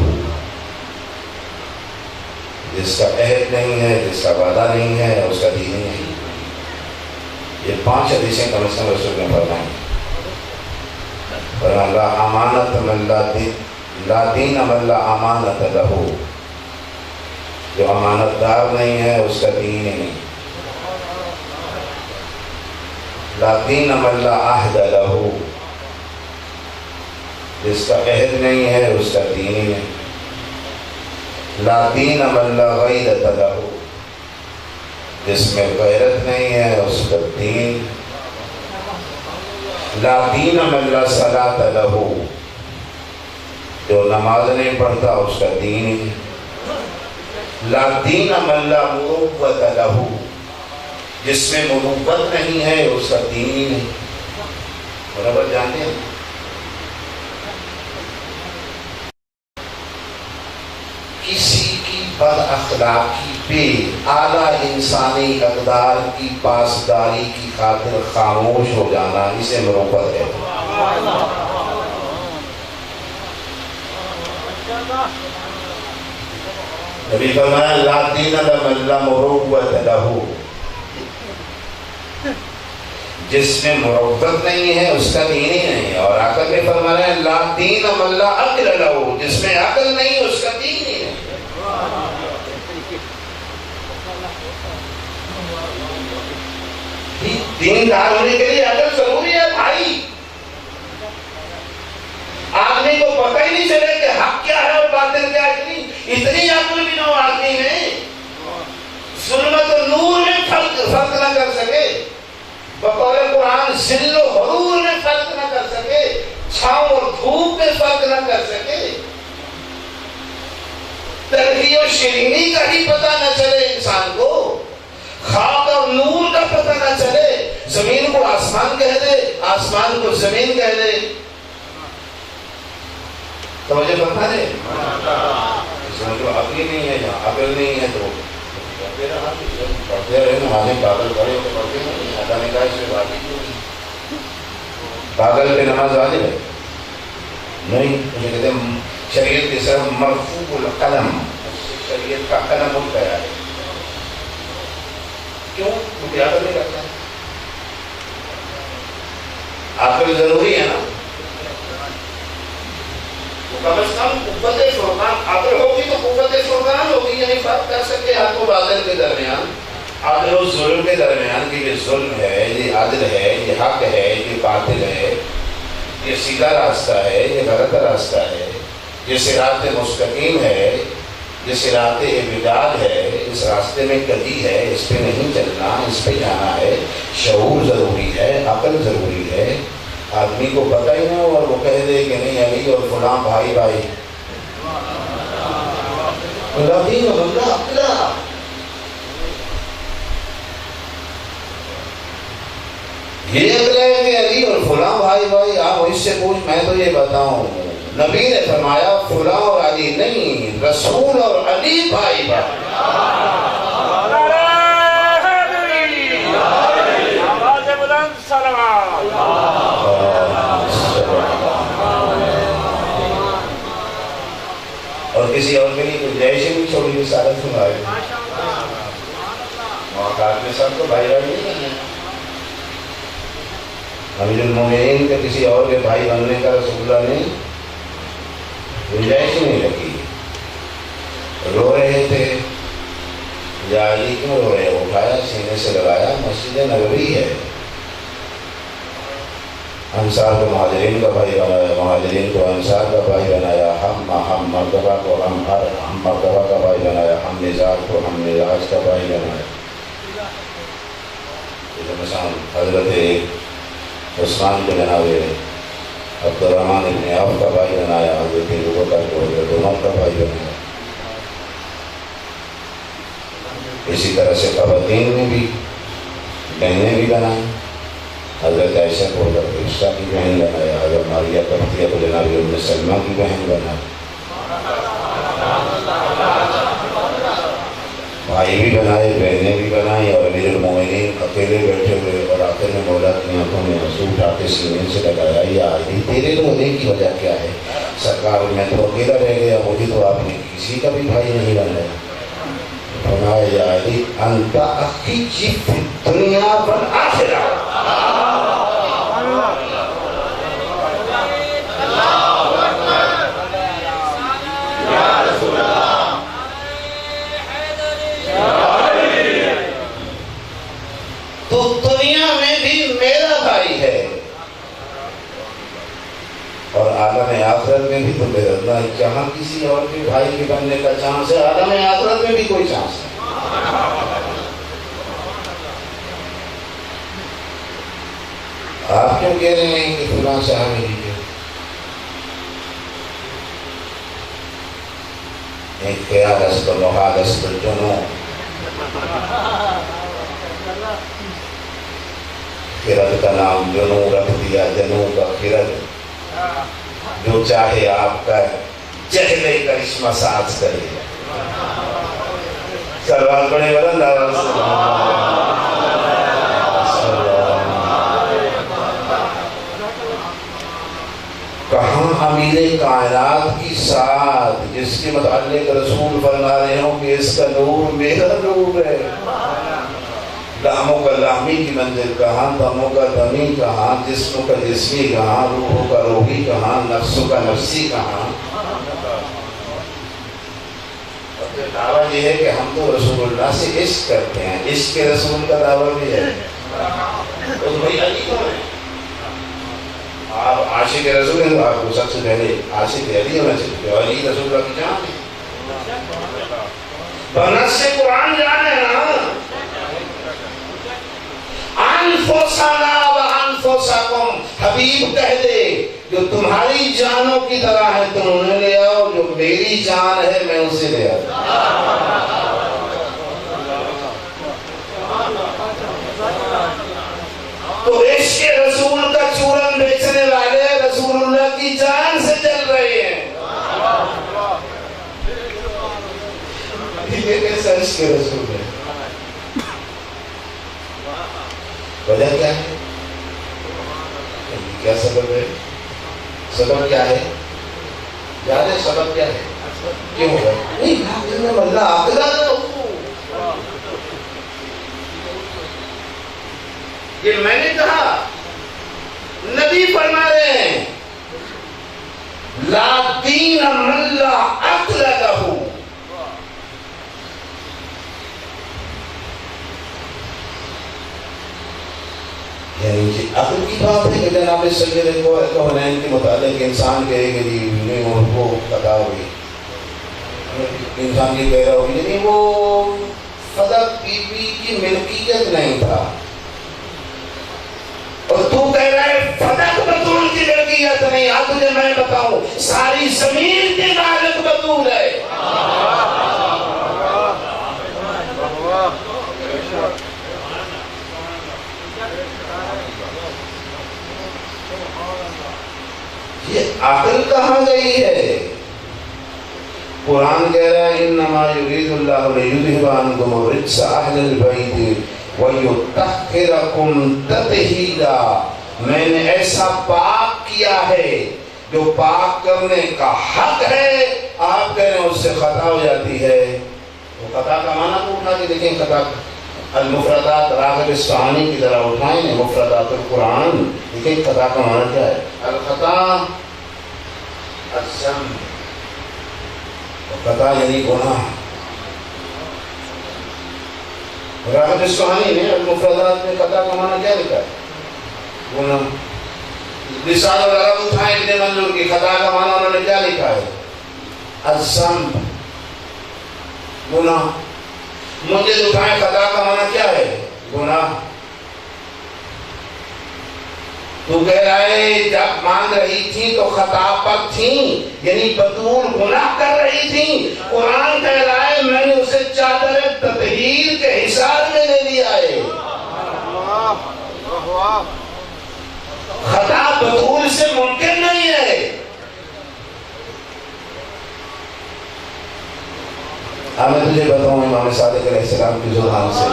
جس کا عہد نہیں ہے، جس کا وعدہ نہیں ہے، اس کا دین ہی نہیں. یہ 5 حدیثیں کم از کم رسول نے فرمائی. فرمایا لا امانت من لا دین من لا امانت لہ، جو امانت دار نہیں ہے اس کا دین ہی نہیں. لا دین من لا عہد لہ، جس کا عہد نہیں ہے اس کا دین ہی نہیں. لا دین من لا غیرت لہ، جس میں غیرت نہیں ہے اس کا دین. لا دین من لا صلاۃ لہ، جو نماز نہیں پڑھتا اس کا دین ہی نہیں. لا دین من لا مروت لہ، جس میں مروت نہیں ہے اس کا دین ہی نہیں. برابر جانتے ہیں. کسی کی بد اخلاقی پہ اعلیٰ انسانی اقدار کی پاسداری کی خاطر خاموش ہو جانا اسے مروت ہے. نبی فرمایا لا دین لمن لا مروت لہ، جس میں مروت نہیں ہے اس کا دین ہی نہیں. اور عقل میں فرمایا لا دین من لا عقل لہ، جس میں عقل نہیں اس کا دین ہی نہیں. دیندار ہونے کے لیے عقل ضروری ہے بھائی. آدمی کو پتہ ہی نہیں چلے کہ حق کیا ہے اور باطل کیا ہے. اتنی عقل بھی نہ ہو آدمی میں، ظلمت اور نور میں فرق نہ کر سکے. بقول قرآن ذل و حرور میں فرق نہ کر سکے، چھاؤں اور دھوپ میں فرق نہ کر سکے. تلخی اور شیرینی کا ہی پتہ نہ چلے انسان کو، خاک اور نور کا پتہ نہ چلے. زمین کو آسمان کہہ دے، آسمان کو زمین کہہ دے. توجہ کرتا ہے. اس میں جو عقل نہیں ہے، جہاں عقل نہیں ہے تو پڑھتے رہے. نمازیں پاگل کرے تو پڑھتے نہیں. اللہ نے کہا اس سے واجب نہیں. پاگل پہ نماز واجب ہے نہیں. مجھے کہتے ہیں شریعت کی صرف مرفوع القلم، شریعت کا قلم اٹھ گیا ہے. کیوں؟ کیونکہ عقل نہیں کرتا. عقل ضروری ہے نا. کم از کم قوت فرقان عقل ہوگی تو قوت فرقان ہوگی. یعنی فرق کر سکتے حق و باطل کے درمیان، عدل و ظلم کے درمیان کہ یہ ظلم ہے، یہ عدل ہے، یہ حق ہے، یہ باطل ہے، یہ سیدھا راستہ ہے، یہ غلط راستہ ہے، یہ صراط مستقیم ہے، یہ صراط اعوجاج ہے، اس راستے میں کدی ہے، اس پہ نہیں چلنا، اس پہ جانا ہے. شعور ضروری ہے، عقل ضروری ہے. آدمی کو پتہ ہی نہ ہو اور وہ کہہ دے کہ نہیں علی اور فلاں بھائی بھائی. یہ عقل ہے کہ علی اور فلاں بھائی بھائی. آپ اس سے پوچھ، میں تو یہ بتاؤں نبی نے فرمایا فلاں اور علی نہیں، رسول اور علی بھائی بھائی. اور کسی اور کے لیے گنجائش بھی چھوڑی ہوئی سارا سنا ہے. موقعات میں سب تو بھائی بھائی نہیں ہے. امیر المومنین کے کسی اور کے بھائی بننے کا رسول اللہ نے گنجائش ہی نہیں رکھی. رو رہے تھے، یا علی کیوں رو رہے؟ اٹھایا، سینے سے لگایا. مسجد نبوی ہے. انصار کو مہاجرین کا بھائی بنایا، مہاجرین کو انصار کا بھائی بنایا. ہم مرتبہ کو ہم مرتبہ کا بھائی بنایا. ہم مزاج کو ہم مزاج کا بھائی بنایا. مثلا حضرت عثمان کو جناب عبد الرحمن ابن عوف کا بھائی بنایا. حضرت ابوبکر کو حضرت عمر کا بھائی بنایا. اسی طرح سے خواتین نے بھی بہنیں بھی بنائیں. حضرت عائشہ کو حضرت عائشہ کی بہن بنایا، حضرت ماریہ قبطیہ کو جناب ام سلمہ کی بہن بنایا، بھائی بھی بنائے، بہنیں بھی بنائیں، اور امیر المومنین اکیلے بیٹھے ہوئے، اور آخر میں مولا کی آنکھوں میں آنسو اٹھا کے سینے سے لگایا، یا علی تیرے رونے کی وجہ کیا ہے؟ سرکار میں تو اکیلا رہ گیا، مجھے تو آپ نے کسی کا بھی بھائی نہیں بنایا۔ فرمایا یا علی انت اخی فی الدنیا والآخرہ، تو دنیا میں بھی میرا بھائی ہے اور عالم آخرت میں بھی تو میرا بھائی۔ جہاں کسی اور کے بھائی کے بننے کا چانس ہے، عالم آخرت میں بھی کوئی چانس ہے۔ آپ کیوں کہہ رہے ہیں کہ فلاں صاحب ہی ہے؟ ایک خیال است و محال است جنوں خرد کا نام جنوں رکھ دیا، جنوں کا خرد، جو چاہے آپ کا چہرے کرشمہ ساز کرے۔ سلوات پڑھے بلند آواز سے۔ کہاں امیر کائنات کی ساتھ جس کے متعلق رسول فرما رہے ہوں کہ اس کا نور میرا نور ہے۔ لحموں کا لحمی کی منزل کہاں، دموں کا دمی کہاں، جسموں کا جسمی کہاں، روحوں کا روحی کہاں، نفسوں کا نفسی کہاں۔ دعویٰ یہ ہے کہ ہم تو رسول اللہ سے عشق کرتے ہیں، عشق کے رسول کا دعویٰ بھی ہے۔ تو بھائی علی کون ہے؟ آپ عاشق رسول ہیں تو آپ کو سب سے پہلے عاشق علی ہونا چاہیے، کہ علی رسول اللہ کی جان ہے۔ بنس سے قرآن جانے نا، انفسنا و انفسکم، حبیب کہہ دے جو تمہاری جانوں کی طرح ہے تم انہیں لے آؤ، جو میری جان ہے میں اسے لے آؤں۔ تو عشق رسول کا چورن بیچنے والے رسول اللہ کی جان سے چل رہے ہیں۔ یہ کیسا عشق رسول ہے؟ وجہ کیا ہے؟ کیا سبب ہے؟ سبب کیا ہے؟ یاد ہے سبب کیا ہے؟ کیوں ہے؟ نہیں اللہ آقدہ دو، یہ میں نے کہا، نبی فرما رہے ہیں لا دین من لا عقل لہ، یعنی کہ عقل کی بات ہے کہ جناب سید کونین کے متعلق انسان کہے کہ جی وہ خطا ہوگی، انسان یہ کہہ رہا ہوگی، یعنی وہ صدق بی بی کی ملکیت نہیں تھا، اور تو کہہ رہا ہے فتح بطول کی ملکیت نہیں۔ آج تجھے میں بتاؤں ساری زمین کی مالک بطول ہے۔ یہ عقل کہاں گئی ہے؟ قرآن کہہ رہا ہے انما یرید اللہ لیذہب عنکم الرجس اہل البیت وَيُطَهِّرَكُمْ تَطْهِيرًا، میں نے ایسا پاک کیا ہے جو پاک کرنے کا حق ہے، آپ کہہ رہے ہیں اس سے خطا ہو جاتی ہے۔ وہ خطا کا معنی کو اٹھا کے دیکھیں، خطا المفردات راغب اصفہانی کی طرح اٹھائیں، مفردات القرآن دیکھیں خطا کا معنی کیا ہے۔ الخطا الذنب، خطا یعنی گناہ۔ راغب اصفہانی نے المفردات میں خطا کا معنی کیا لکھا ہے؟ گناہ۔ لسان العرب اٹھائیں ابن منظور کی، خطا کا معنی انہوں نے کیا لکھا ہے؟ الذنب، گناہ۔ مجھے اٹھائیں خطا کا معنی کیا ہے؟ گناہ۔ تو کہہ رہا ہے جب مان رہی تھی تو خطا پر تھیں، یعنی بطول گناہ کر رہی تھی۔ قرآن کہہ رہا ہے میں نے اسے چادر تطہیر کے حساب میں لے لیا ہے۔ میں تجھے بتاؤں امام صادق علیہ السلام کی زبان سے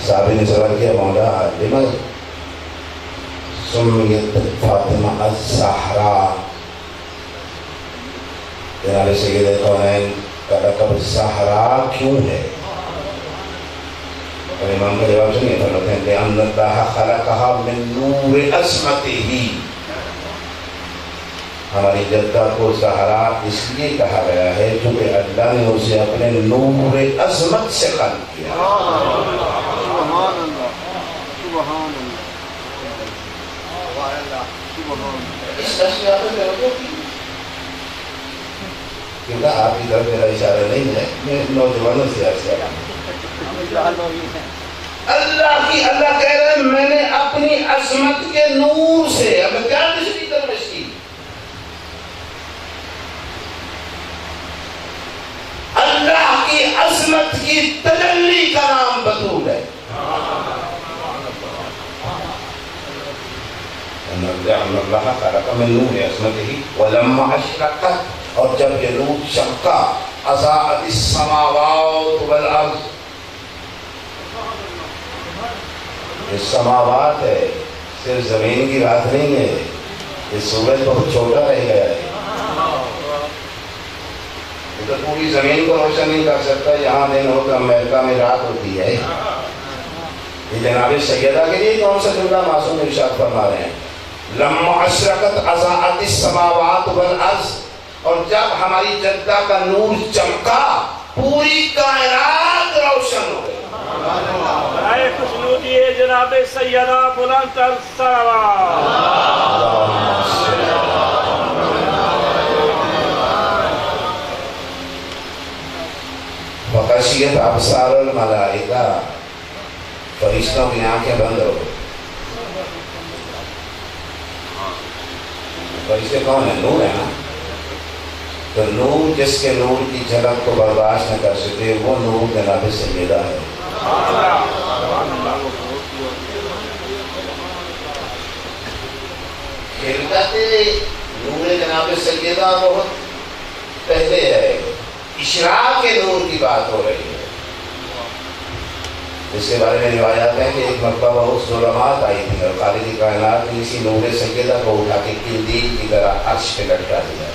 صحابی نے سوال کیا مولا لما سمیت فاطمہ الزہرا، جناب سید کونین کا لقب زہرا کیوں ہے؟ اور امام کا جواب سنیے، فرماتے ہیں لأن اللہ خلقها من نور عصمتہ، ہماری جدہ کو زہرا اس لیے کہا گیا ہے کیونکہ اللہ نے اسے اپنے نور عظمت سے خلق کیا۔ سبحان اللہ، سبحان اللہ، اس اشیاء پر توجہ کی، کیونکہ آپ کی طرف میرا اشارہ نہیں ہے، میں نوجوانوں سے عرض کر رہا ہوں۔ اللہ کہہ رہے ہیں میں نے اپنی عظمت کے نور سے، اب میں کیا تشریح کروں اس کی؟ اللہ کی عظمت کی تجلی کا نام بطول ہے۔ اللہ خلق من نور عظمتہ ولما اشرقت، اور جب یہ نور چمکا، اضاءت السماوات والارض، یہ سماوات ہے، صرف زمین کی بات نہیں ہے، یہ سورج بہت چھوٹا رہ گیا ہے، یہ تو پوری زمین کو روشن نہیں کر سکتا، یہاں دن ہو تو امریکہ میں رات ہوتی ہے۔ یہ جناب سیدہ کے لیے کون سا جملہ معصوم ارشاد فرما رہے ہیں؟ لما اشرقت اضاءت السماوات والارض، اور جب ہماری جدہ کا نور چمکا پوری کائنات روشن ہو گئی۔ برائے خوشنودی ہے جناب سیدہ بلند تر صلوات۔ وغشیت ابصار الملائکہ، فرشتوں کی آنکھیں بند ہو گئی۔ فرشتے کون ہیں؟ نور ہے نا، تو نور جس کے نور کی جھلک کو برداشت نہ کر سکے وہ نور جناب سیدہ ہے۔ خلقت نور جناب سیدہ بہت پہلے ہے، اشراق کے نور کی بات ہو رہی ہے، اس کے بارے میں روایات ہیں کہ ایک مرتبہ بہت ظلمات آئی تھی اور خالق کائنات نے اسی نور سیدہ کو اٹھا کے قندیل کی طرح عرش پہ لٹکا دیا۔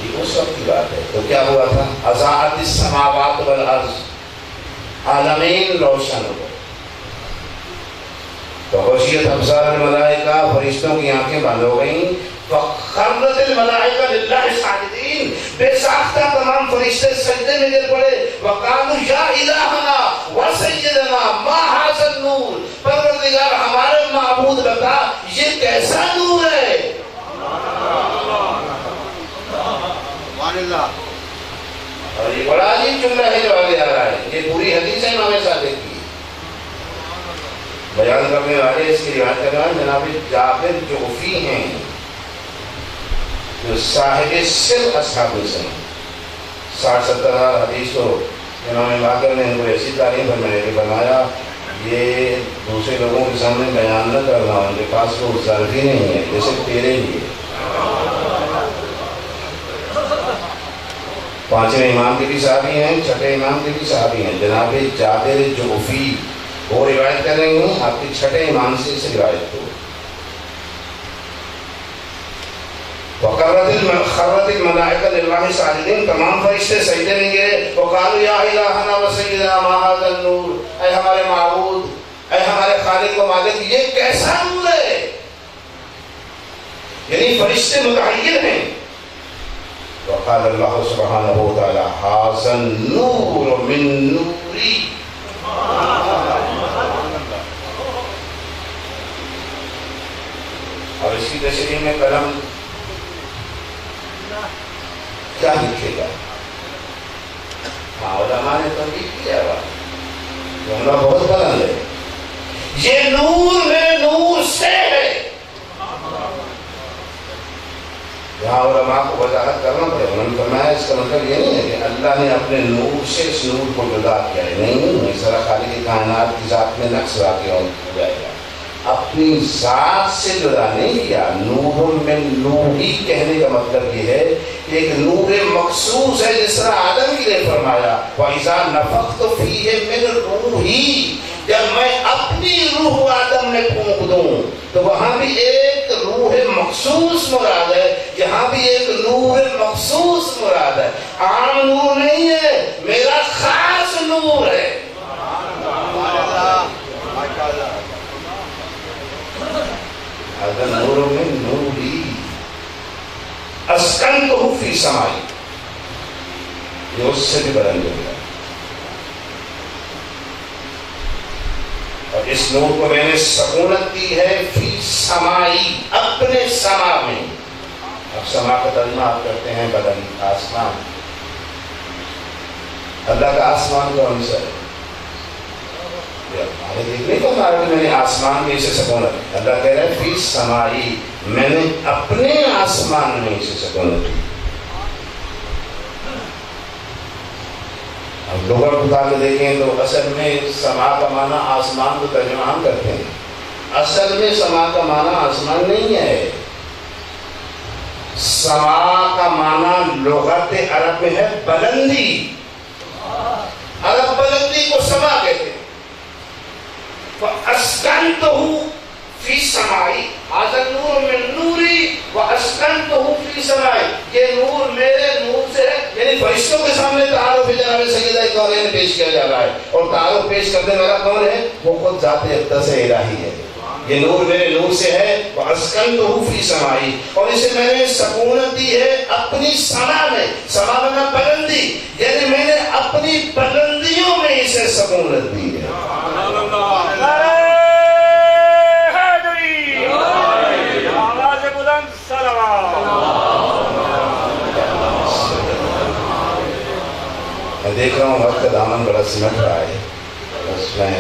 یہ اس وقت کی بات ہے۔ تو کیا ہوا تھا؟ اضاءت السماوات والارض، عالمین روشن ہو گئے۔ تو غشیت ابصار الملائکہ، فرشتوں کی آنکھیں بند ہو گئیں۔ فخرت الملائکہ للہ ساجدین، بے ساختہ تمام فرشتے سجدے میں گر پڑے۔ وقالوا یا الہنا وسیدنا ما ھذا النور، پروردگار ہمارے معبود بتا یہ کیسا نور ہے؟ اور یہ بڑا عجیب جملہ ہے جو آگے آ رہا ہے، یہ پوری حدیث ہے امام صادق کی، بیان کرنے والے اس کی روایت کرنے والے جناب جابر جعفی ہیں جو صاحب سر اصحاب السنن، 60-70 حدیث کو امام باقر نے ان کو ایسی تعلیم فرمایا یہ دوسرے لوگوں کے سامنے بیان نہ کرنا، ان کے پاس وہ ظرف ہی نہیں ہے جیسے تیرے لیے۔ 5ویں امام کے بھی صحابی ہیں، 6ٹھے امام کے بھی صحابی ہیں، جناب جابر جعفی وہ روایت کر رہے ہیں آپ کے 6ٹھے امام سے اس روایت کو۔ خرت الملائکہ للہ ساجدین، تمام فرشتے سجدے میں گرے۔ وقالوا یا الہنا وسیدنا ما ھذا النور، اے ہمارے معبود، اے ہمارے خالق و مالک یہ کیسا نور ہے؟ یعنی فرشتے متحیر ہیں۔ وقال اللہ سبحانہ وتعالی ھذا النور من نوری، اور اس کی تشریح میں قلم کیا لکھے گا؟ علماء نے تنبیہ کیا ہے، جملہ بہت بلند ہے، یہ نور میرے نور سے ہے۔ یہاں علماء کو وضاحت کرنا پڑے، انہوں نے فرمایا اس کا مطلب یہ نہیں ہے کہ اللہ نے اپنے نور سے اس نور کو جدا کیا ہے، نہیں، اس طرح خالق کائنات کی ذات میں نقص واقع ہو جائے گا۔ اپنی ذات سے جدا نہیں کیا. نور من نوری کہنے کا مطلب یہ ہے کہ ایک نور مخصوص ہے، جس طرح آدم کے لیے فرمایا وَإِذَا نَفَخْتُ فِيهِ مِنْ رُوحِي، جب میں اپنی روح آدم میں پھونک دوں. تو وہاں بھی ایک روح مخصوص مراد ہے، یہاں بھی ایک نور مخصوص مراد ہے. عام نور نہیں ہے، میرا خاص نور ہے. اگر نور میں نوری اسکنتہ فی سمائی، یہ اس سے بھی بلند ہو گیا. اور اس نور کو میں نے سکونت دی ہے فی سمائی، اپنے سما میں. اب سما کا ترجمہ آپ کرتے ہیں بلند، آسمان. اللہ کا آسمان کون سا ہے؟ دیکھنے کو ہمارا کہ میں نے آسمان میں اسے سکونت. اللہ کہہ رہا ہے فی سمائی، میں نے اپنے آسمان میں اسے سکونت دی. ہم لوگ بتا کے دیکھیں تو اصل میں سما کا معنی آسمان کو ترجمہ ہم کرتے ہیں. اصل میں سما کا معنی آسمان نہیں ہے. سما کا معنی لغت عرب میں ہے بلندی. عرب بلندی کو سما کہتے ہیں. وَأَسْكَنْتُهُ فِي سَمَاءِ، هَذَا النُّورُ مِن نُّورِي وَأَسْكَنْتُهُ فِي سَمَاءِ. یہ نور میرے نور سے ہے. یعنی فرشتوں کے سامنے تعارف جناب سیدہ کونین پیش کیا جا رہا ہے، اور تعارف پیش کرنے والا کون ہے؟ وہ خود ذات اقدس الہی ہے. یہ نور میرے نور سے ہے. وَأَسْكَنْتُهُ فِي سَمَاءِ، اور اسے میں نے سکونت دی ہے اپنی سما میں. سما میں بلندی، یعنی میں نے اپنی بلندیوں میں اسے سکونت دی ہے. میں دیکھ رہا ہوں وقت کا دامن بڑا سمٹ رہا ہے، بس میں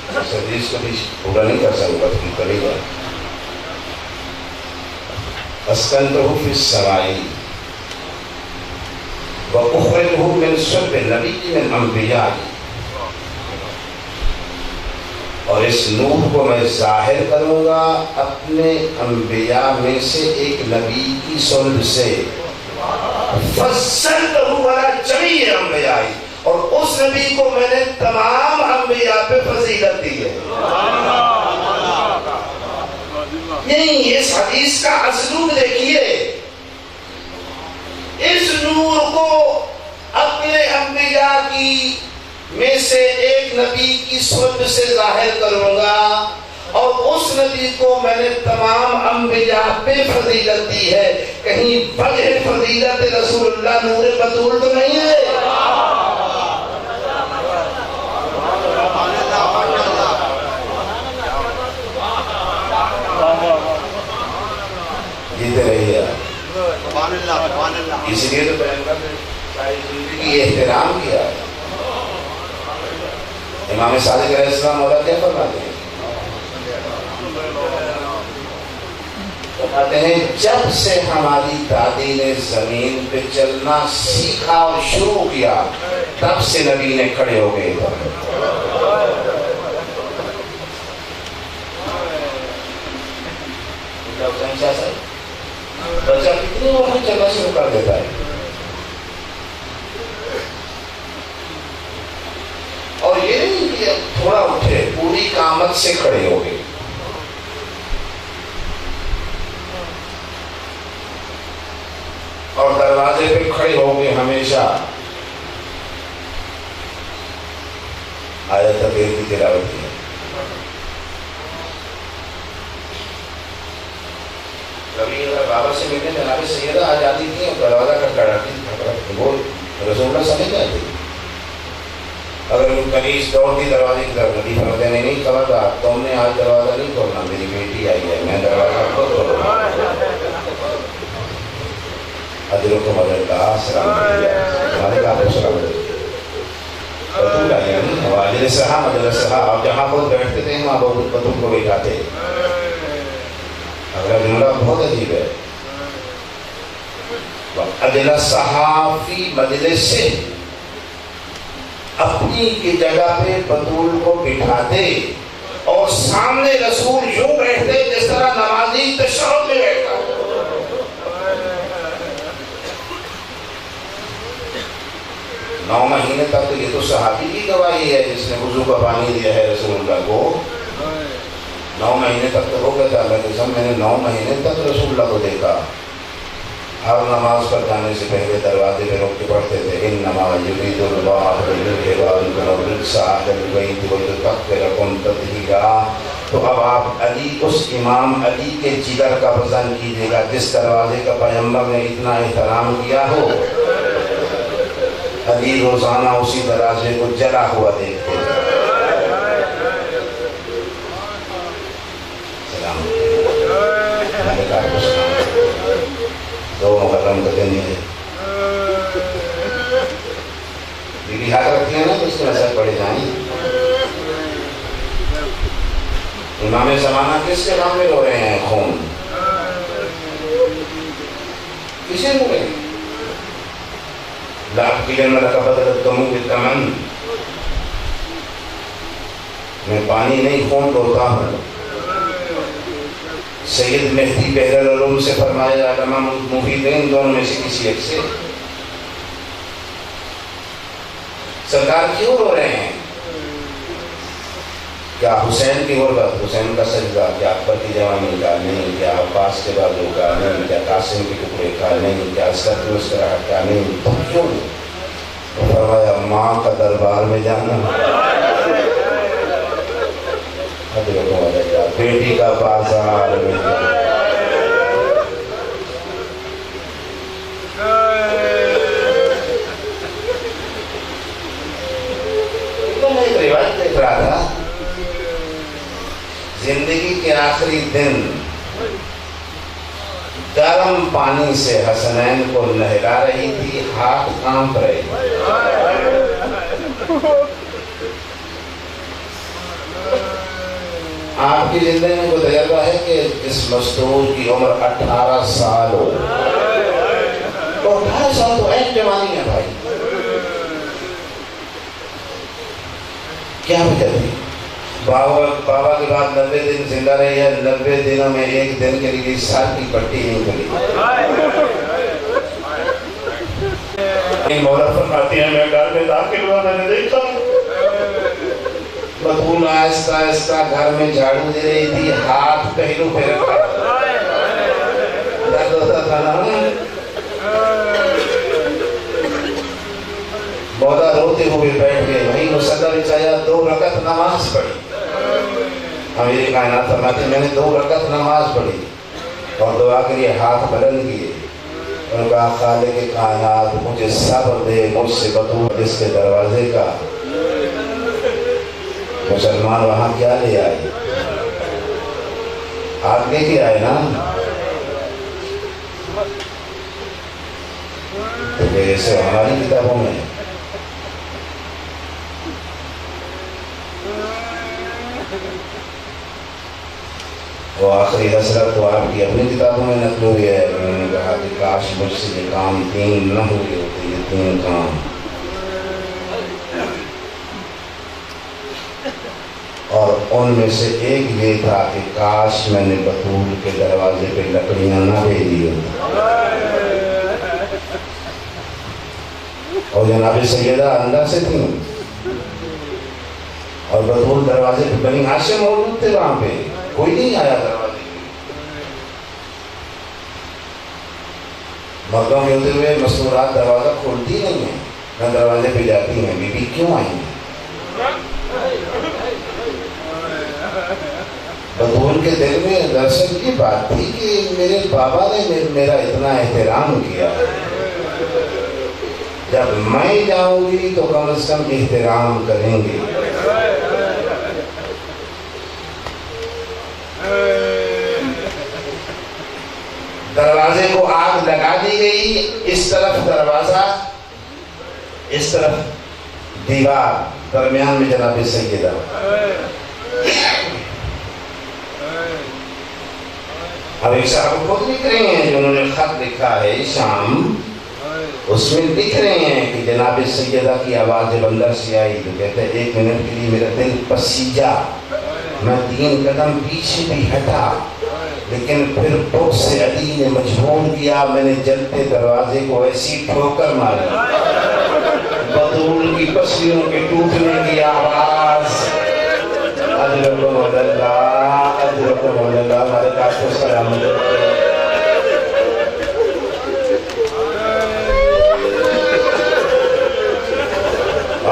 اس حدیث کو بھی پورا نہیں کر سکوں، بس کرے گا. اسکنتہ فی السماء وَأُخْرِجْهُ مِنْ صُلْبِ النَّبِيِّ مِنْ أَنْبِيَائِهِ، اور اس نور کو میں ظاہر کروں گا اپنے انبیاء میں سے ایک نبی کی صلب سے. فَضَّلْتُهُ عَلَىٰ جَمِيعِ أَنْبِيَائِهِ، اور اس نبی کو میں نے تمام انبیاء پہ فضیلت دی ہے. یعنی اس حدیث کا اسلوب دیکھیے. اس نور کو اپنے انبیاء کی میں سے ایک نبی کی صلب سے ظاہر کروں گا، اور اس نبی کو میں نے تمام انبیاء پہ فضیلت دی ہے. کہیں وجہ فضیلت رسول اللہ نور بطول تو نہیں ہے. جیتے رہیے. اس لیے تو پیغمبر نے ساری زندگی احترام کیا. امام صادق علیہ السلام مولا کیا فرماتے ہیں؟ فرماتے ہیں جب سے ہماری دادی نے زمین پہ چلنا سیکھا اور شروع کیا، تب سے نبی نے کھڑے ہو گئے. بچہ کتنی وقت چلنا شروع کر دیتا ہے، اور یہ نہیں کہ تھوڑا اٹھے، پوری قامت سے کھڑے ہو گئے. اور دروازے پہ کھڑے ہو گئے ہمیشہ آیت تقریر کی تلاوت کی. کبھی اگر بابا سے ملنے جناب سیدہ آ جاتی تھی اور دروازہ کھٹکھٹاتی تھی، وہ رسول اللہ سمجھ جاتی. اگر وہ کنیز دوڑتی دروازے کی طرف ندی فرماتے نہیں خبردار، تم نے آج دروازہ نہیں کھولنا، میری بیٹی آئی ہے، میں دروازہ خود کھولوں گا. حضرت کو مدر کا سلام ہمارے کا آپ سلام بطول آئی ہے واجر صحا مدر صحا. آپ جہاں خود بیٹھتے تھے وہاں بطول کو بیٹھاتے. اگلا جملہ بہت عجیب ہے. اجلا صحافی مجلس سے اپنی کی جگہ پہ بطول کو بٹھاتے اور سامنے رسول یوں بیٹھتے جس طرح نمازی تشہد میں بیٹھتا. 9 مہینے تک یہ تو صحابی کی گواہی ہے جس نے وضو کا پانی دیا ہے رسول اللہ کو. 9 مہینے تک تو ہو گیا تھا. میں نے 9 مہینے تک رسول اللہ کو دیکھا. ہر نماز پر جانے سے پہلے دروازے پہ روک کے پڑھتے تھے انما یرید اللہ لیذہب عنکم الرجس اہل البیت ویطہرکم تطہیرا. تو اب آپ علی اس امام علی کے جگر کا وزن کیجیے گا جس دروازے کا پیغمبر نے اتنا احترام کیا ہو. علی روزانہ اسی دروازے کو جلا ہوا دیکھتے تھے. سلام دو محرم کا دن ہے. بیوی ہاتھ رکھتی ہیں نا تو اس کے اثر پڑے جائیں. امام زمانہ کس کے نام میں رو رہے ہیں خون؟ کسے رو رہے ہیں؟ لاکھ کی میں رکھا بدلت کموں کی تمن. میں پانی نہیں خون ڈھوتا ہوں. سید مہدی بحر العلوم سے فرمایا علماء مفیدین دونوں میں سے کسی ایک سے. سرکار کیوں رو رہے ہیں؟ کیا حسین کی غربت، حسین کا سجدہ، کیا اکبر کی جوانی کا نہیں، کیا عباس کے بازو کا نہیں، کیا قاسم کے ٹکڑے کا نہیں، کیا اسد کی مسکراہٹ کا نہیں. تو کیوں؟ تو فرمایا ماں کا دربار میں جانا، بیٹی کا بازار میں جانا. میں ایک روایت دیکھ رہا تھا. زندگی کے آخری دن گرم پانی سے حسنین کو نہلا رہی تھی، ہاتھ کانپ رہے تھے. آپ کی زندگی میں کوئی تجربہ ہے کہ اس مستور کی عمر 18 سال ہو؟ تو 18 سال تو ایک جوانی ہے بھائی. کیا وجہ تھی؟ بابا کے بعد 90 دن زندہ رہی ہے. 90 دنوں میں ایک دن کے لیے سال کی پٹی نہیں کھلی. مولا فرماتی ہیں میں گھر میں داخل ہوا، میں نے دیکھا بطول آہستہ آہستہ گھر میں جھاڑو دے رہی تھی، ہاتھ پہلو پہ رکھا. درد ہوتا تھا نا. مولا روتے ہوئے بیٹھ گئے، وہیں مصلی بچھایا، 2 رکعت نماز پڑھی. امیر کائنات فرماتے ہیں میں نے 2 رکعت نماز پڑھی اور دعا کے لیے ہاتھ بلند کیے اور کہا خالق کائنات مجھے صبر دے مجھ سے بطول اس کے دروازے کا. مسلمان وہاں کیا لے آئے؟ آپ لے کے آئے نا. تو ایسے ہماری کتابوں میں وہ آخری حسرت تو آپ کی اپنی کتابوں میں نقل ہوئی ہے. میں نے کہا کہ کاش مجھ سے یہ کام 3 نہ ہوئے ہوتے. یہ 3 کام اور ان میں سے ایک یہ تھا کہ کاش میں نے بطول کے دروازے پہ لکڑیاں نہ بھیجی ہوتی. اور جناب سیدہ اندر سے تھیں اور بطول دروازے پہ بنی ہاشم موجود تھے. وہاں پہ کوئی نہیں آیا دروازے پہ. مردوں کے ہوتے ہوئے مستورات دروازہ کھولتی نہیں ہیں نہ دروازے پہ جاتی ہیں. بی بی کیوں آئی ہیں؟ بطول کے دل میں دراصل یہ بات تھی کہ میرے بابا نے میرا اتنا احترام کیا، جب میں جاؤں گی تو کم از کم احترام کریں گے. دروازے کو آگ لگا دی گئی. اس طرف دروازہ، اس طرف دیوار، درمیان میں جناب سیدہ. اب ایک صاحب خود لکھ رہے ہیں جنہوں نے خط لکھا ہے شام، اس میں لکھ رہے ہیں کہ جناب سیدہ کی آواز جب اندر سے آئی تو کہتے ہیں 1 منٹ کے لیے میرا دل پسیجا. میں 3 قدم پیچھے بھی ہٹا، لیکن پھر بت سے علی نے مجبور کیا، میں نے جلتے دروازے کو ایسی ٹھوکر ماری، بطول کی پسلیوں کے ٹوٹنے کی آواز، اجرکم اللہ اجرکم اللہ، ہمارے کاش کو سلامت کرتے۔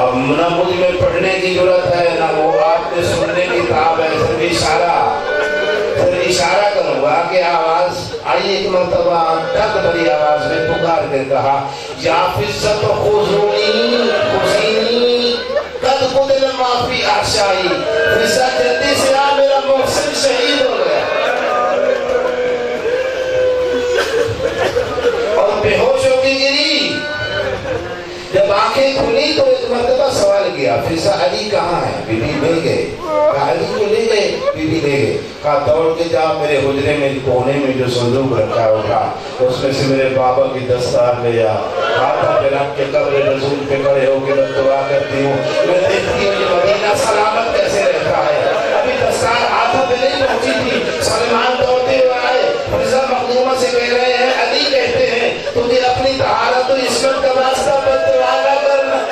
اب نہ مجھ میں پڑھنے کی ضرورت ہے، نہ وہ آپ نے سننے کی تاب ہے، صرف اشارہ کروں گا کہ آواز آئی ایک مرتبہ ڈگ بھری آواز میں پکار کر کہا، یا فزت خضونی خزینی قد قتل ما فی احشائی، فزت جلدی سے آ، میرا محسن شہید ہو گیا۔ اور بے ہوش ہو کے گری، جب آنکھیں کھلی تو ایک مرتبہ سوال کیا، فضا علی کہاں ہے؟ بی بی لے گئے، کہا علی کو لے گئے، بی بی لے گئے، کہا دوڑ کے جا میرے حجرے میں کونے میں جو صندوق رکھا ہوگا اس میں سے میرے بابا کی دستار لے آ، ہاتھا پہ رکھ کے قبر رسول پہ کھڑے ہو کے میں دعا کرتی ہوں، میں دیکھتی ہوں یہ مدینہ سلامت کیسے رہتا ہے۔ ابھی دستار ہاتھوں پہ نہیں پہنچی تھی، سلمان دوڑتے ہوئے آئے، فضا مخدومہ سے کہہ رہے ہیں، علی کہتے ہیں تجھے اپنی طہارت و عصمت کا واسطہ بددعا نہ کرنا۔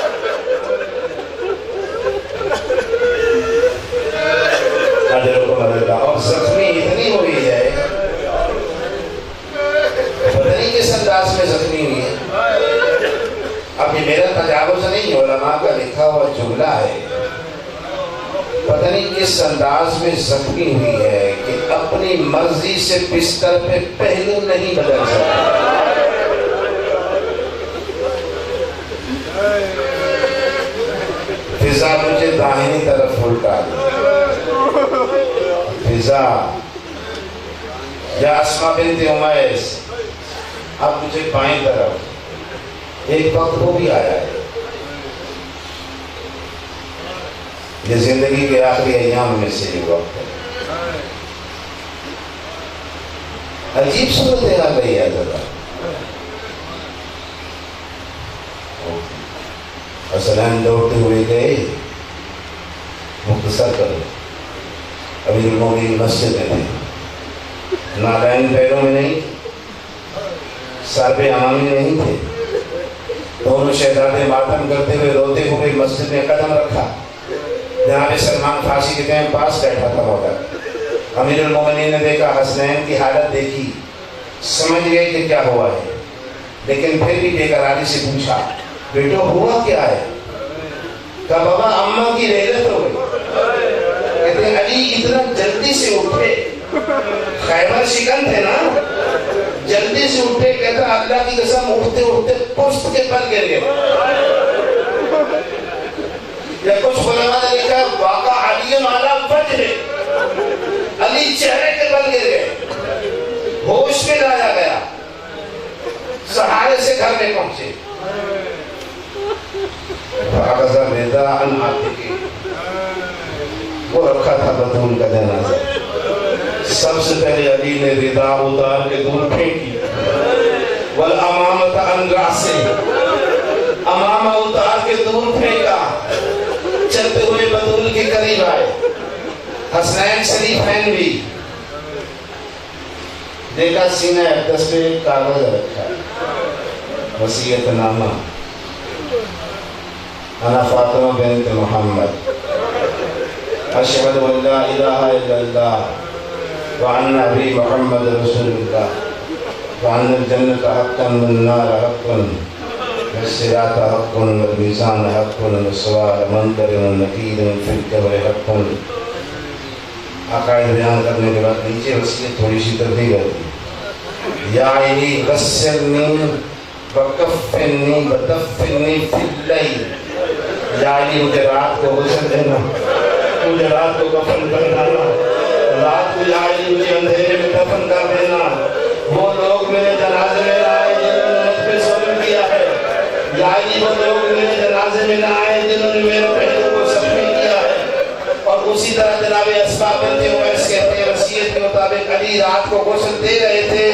اور زخمی اتنی ہوئی ہے، پتہ نہیں کس انداز میں زخمی ہوئی ہے۔ اب یہ میرا تجاوز نہیں، علماء کا لکھا ہوا جملہ ہے، پتہ نہیں کس انداز میں زخمی ہوئی ہے کہ اپنی مرضی سے بستر پہ پہلو نہیں بدل سکتا۔ فضا مجھے داہنی طرف الٹا دی، فضا یا اسما بنت امیس اب مجھے بائیں طرف، ایک وقت وہ بھی آیا ہے، یہ زندگی کے آخری ایام میں سے یہ وقت ہے۔ عجیب صورتحال رہی ہے ذرا، حسنین دوڑتے ہوئے گئے، مختصر کرو، امیر المومنین مسجد میں تھے، نالین پیروں میں نہیں، سر پہ امامی نہیں تھے، دونوں شہزادے ماتم کرتے ہوئے روتے ہوئے مسجد میں قدم رکھا، جناب سلمان فارسی کے ٹائم پاس بیٹھا تھا مولا۔ امیر المومنین نے دیکھا، حسنین کی حالت دیکھی، سمجھ گئے کہ کیا ہوا ہے، لیکن پھر بھی بے قراری سے پوچھا، بیٹو ہوا کیا ہے؟ کہا بابا اماں کی لعنت ہو گئی۔ کہتے ہیں علی اتنا جلدی سے اٹھے، خیبر شکن تھے نا، جلدی سے اٹھے، کہتا اللہ کی قسم اٹھتے اٹھتے پشت کے بل گر گئے۔ یا کچھ علماء نے لکھا واقع علی مالا وجہ، علی چہرے کے بل گر گئے، ہوش میں لایا گیا، سہارے سے گھر میں پہنچے۔ فاغذا رضا عن عاتقی، وہ رکھا تھا بطول کا جنازہ، سب سے پہلے علی نے رضا اتار کے دور پھینکی، والامامت عن راسے، امامہ اتار کے دور پھینکا، چلتے ہوئے بطول کے قریب آئے، حسنین شریفین بھی دیکھا، سینہ اقدس پہ کاغذ رکھا ہے، وصیت نامہ، انا فاطمہ بنت محمد اشہد ان لا الہ الا اللہ وان نبی محمد رسول اللہ وان الجنت حقا والنار حقا والصراط حقا والمیزان حقا والسؤال منکر ونکیر فی القبر حقا۔ عقائد بیان کرنے کے بعد نیچے وصیت تھوڑی سی تبدیل ہوتی، یا علی غسلنی وکفنی ودفنی فی اللیل، یا علی مجھے رات کو غسل دینا، مجھے رات کو کفن پہنانا، رات کو یا علی مجھے اندھیرے میں دفن کر دینا۔ وہ لوگ میرے جنازے میں آئے جنہوں نے مجھ پہ ظلم کیا ہے، یا علی وہ لوگ میرے جنازے میں نہ آئے جنہوں نے میرے پہلو کو زخمی کیا ہے۔ اور اسی طرح جناب اسباب بنتے ہوئے کہتے ہیں وصیت کے مطابق علی رات کو غسل دے رہے تھے،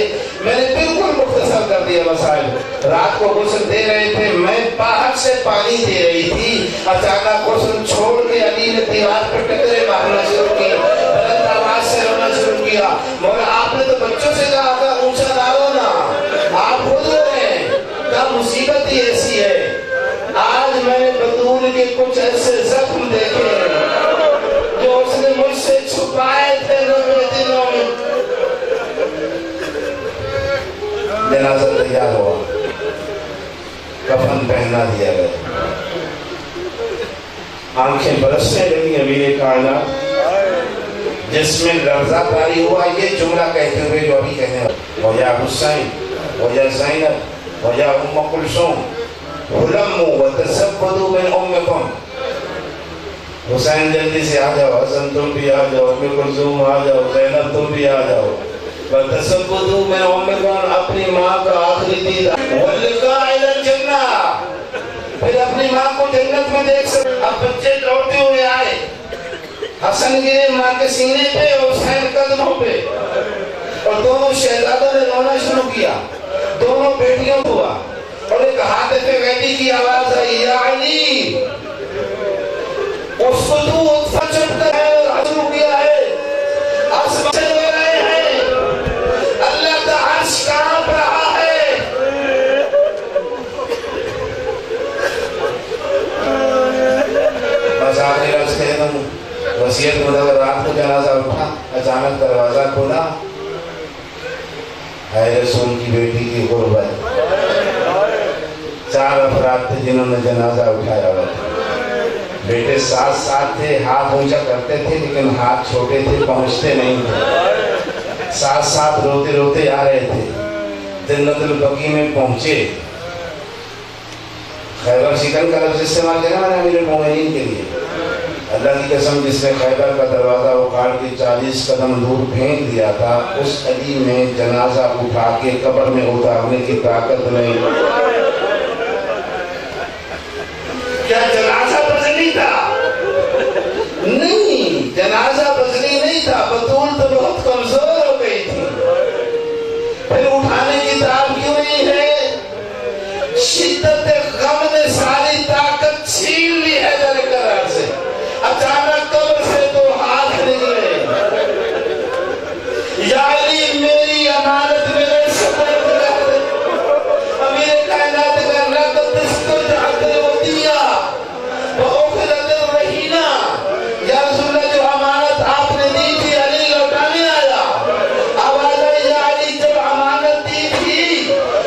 میں نے بالکل مختصر کر دیا مسائل، رات کو غسل دے رہے تھے، میں باہر سے پانی دے رہی تھی، اچانک غسل چھوڑ کے علی نے دیوار پہ ٹکرے مارنا شروع کیے، کیا، مگر آپ نے تو بچوں سے کہا تھا اونچا ڈالو نا، آپ خود ہو رہے ہیں، کیا مصیبت ہی ایسی ہے۔ آج میں نے بطول کے کچھ ایسے زخم دیکھے جو اس نے مجھ سے چھپائے تھے میرے دلوں میں۔ جنازہ تیار ہوا، کفن پہنا دیا گیا، آنکھیں برسنے لگی امیر کائنات، جس میں لرزہ طاری ہوا یہ جملہ کہتے ہوئے جو ابھی کہنے وَيَا حسین وَيَا زینب وَيَا ام کلثوم هُلَمُّوا وَتَزَوَّدُوا مِنْ أُمِّكُمْ۔ حسین جلدی سے آ جاؤ، حسن تم بھی آ جاؤ، ام کلثوم آ جاؤ، زینب تم بھی آ جاؤ، وَتَزَوَّدُوا مِنْ أُمِّكُمْ، اپنی ماں کا آخری دید، وَاللِّقَاءَ إِلَى الْجَنَّةِ، پھر اپنی ماں کو جنت میں دیکھ سکتے۔ اب بچے دوڑتے ہوئے آئے، حسن گرے ماں کے سینے پہ اور حسین قدموں پہ، اور دونوں شہزادوں نے رونا شروع کیا، دونوں بیٹیوں کو ہوا، اور ایک حاطف غیبی کی آواز آئی، یا علی اس کو تو اطفا چڑھتا ہے اور شروع کیا ہے، آسمان سے ہو رہے ہیں، اللہ کا عرش کانپ رہا ہے۔ بس آخری لفظ کہہ دوں، وصیت مدد رات کو جنازہ اٹھا، اچانک دروازہ کھولا، ہے رسول کی بیٹی کی غربت، 4 افراد تھے جنہوں نے جنازہ اٹھایا ہوا تھا، بیٹے ساتھ ساتھ تھے، ہاتھ اونچا کرتے تھے لیکن ہاتھ چھوٹے تھے، پہنچتے نہیں تھے، ساتھ ساتھ روتے روتے آ رہے تھے، جنت البقیع میں پہنچے۔ خیبر شکن کا لفظ استعمال کرنا میں نے امیر المومنین کے لیے، اللہ کی قسم جس نے خیبر کا دروازہ اکھاڑ کے 40 قدم دور پھینک دیا تھا، اس علی میں جنازہ اٹھا کے قبر میں اتارنے کی طاقت نہیں۔ کیا جنازہ بدلی تھا؟ نہیں، جنازہ بدلی نہیں تھا، بطول تو بہت کمزور ہو گئی تھی، پھر اٹھانے کی طاقت کیوں نہیں ہے؟ شدت غم نے ساری طاقت چھین لی ہے در قرار سے، اچانک قبر سے تو ہاتھ نکلے، یا علی میری امانت میرے سپرد کر دے، امیر کائنات کا رقم استرجعت ودیہ وأخذت الرہینہ، یا رسول اللہ جو امانت آپ نے دی تھی علی لوٹانے آیا، آواز آئی یا علی جب امانت دی تھی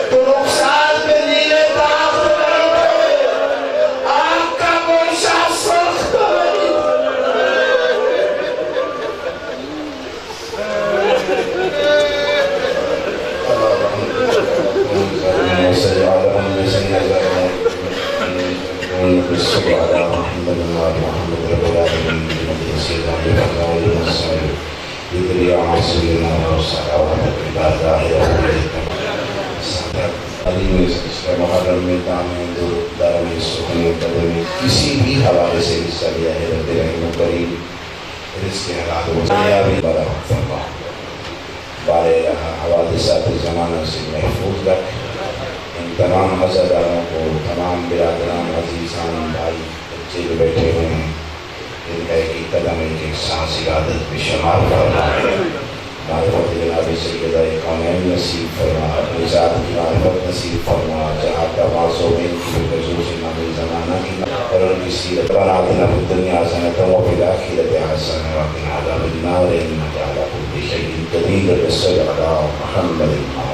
تو رخسار پہ نیلے داغ تو نہیں تھے، آنکھ کا گوشہ سرخ تو نہیں محرم میں دامن دارمی سکنے قدمی کسی بھی حوالے سے حصہ لیا ہے، رب رحیم و کریم رزق حلال و سیابی بڑا فرما، بارے حوادثات زمانہ سے محفوظ رکھ، ان تمام عزاداروں کو، تمام برادران عزیزان بھائی بچے جو بیٹھے ہوئے ہیں، ان کا ایک قدم ایک سانس عبادت میں شمار فرما، معرفت جناب سیدہ کونین نصیب فرما، اپنی ذات کی معرفت نصیب فرما، جہاں کا معصومین کی خصوص نامی زمانہ کی اور ان کی سیرت ربنا آتنا فی الدنیا حسنۃ وفی الآخرۃ حسنۃ وقنا عذاب النار انک علی کل شیء قدیر صلی اللہ علیہ وسلم۔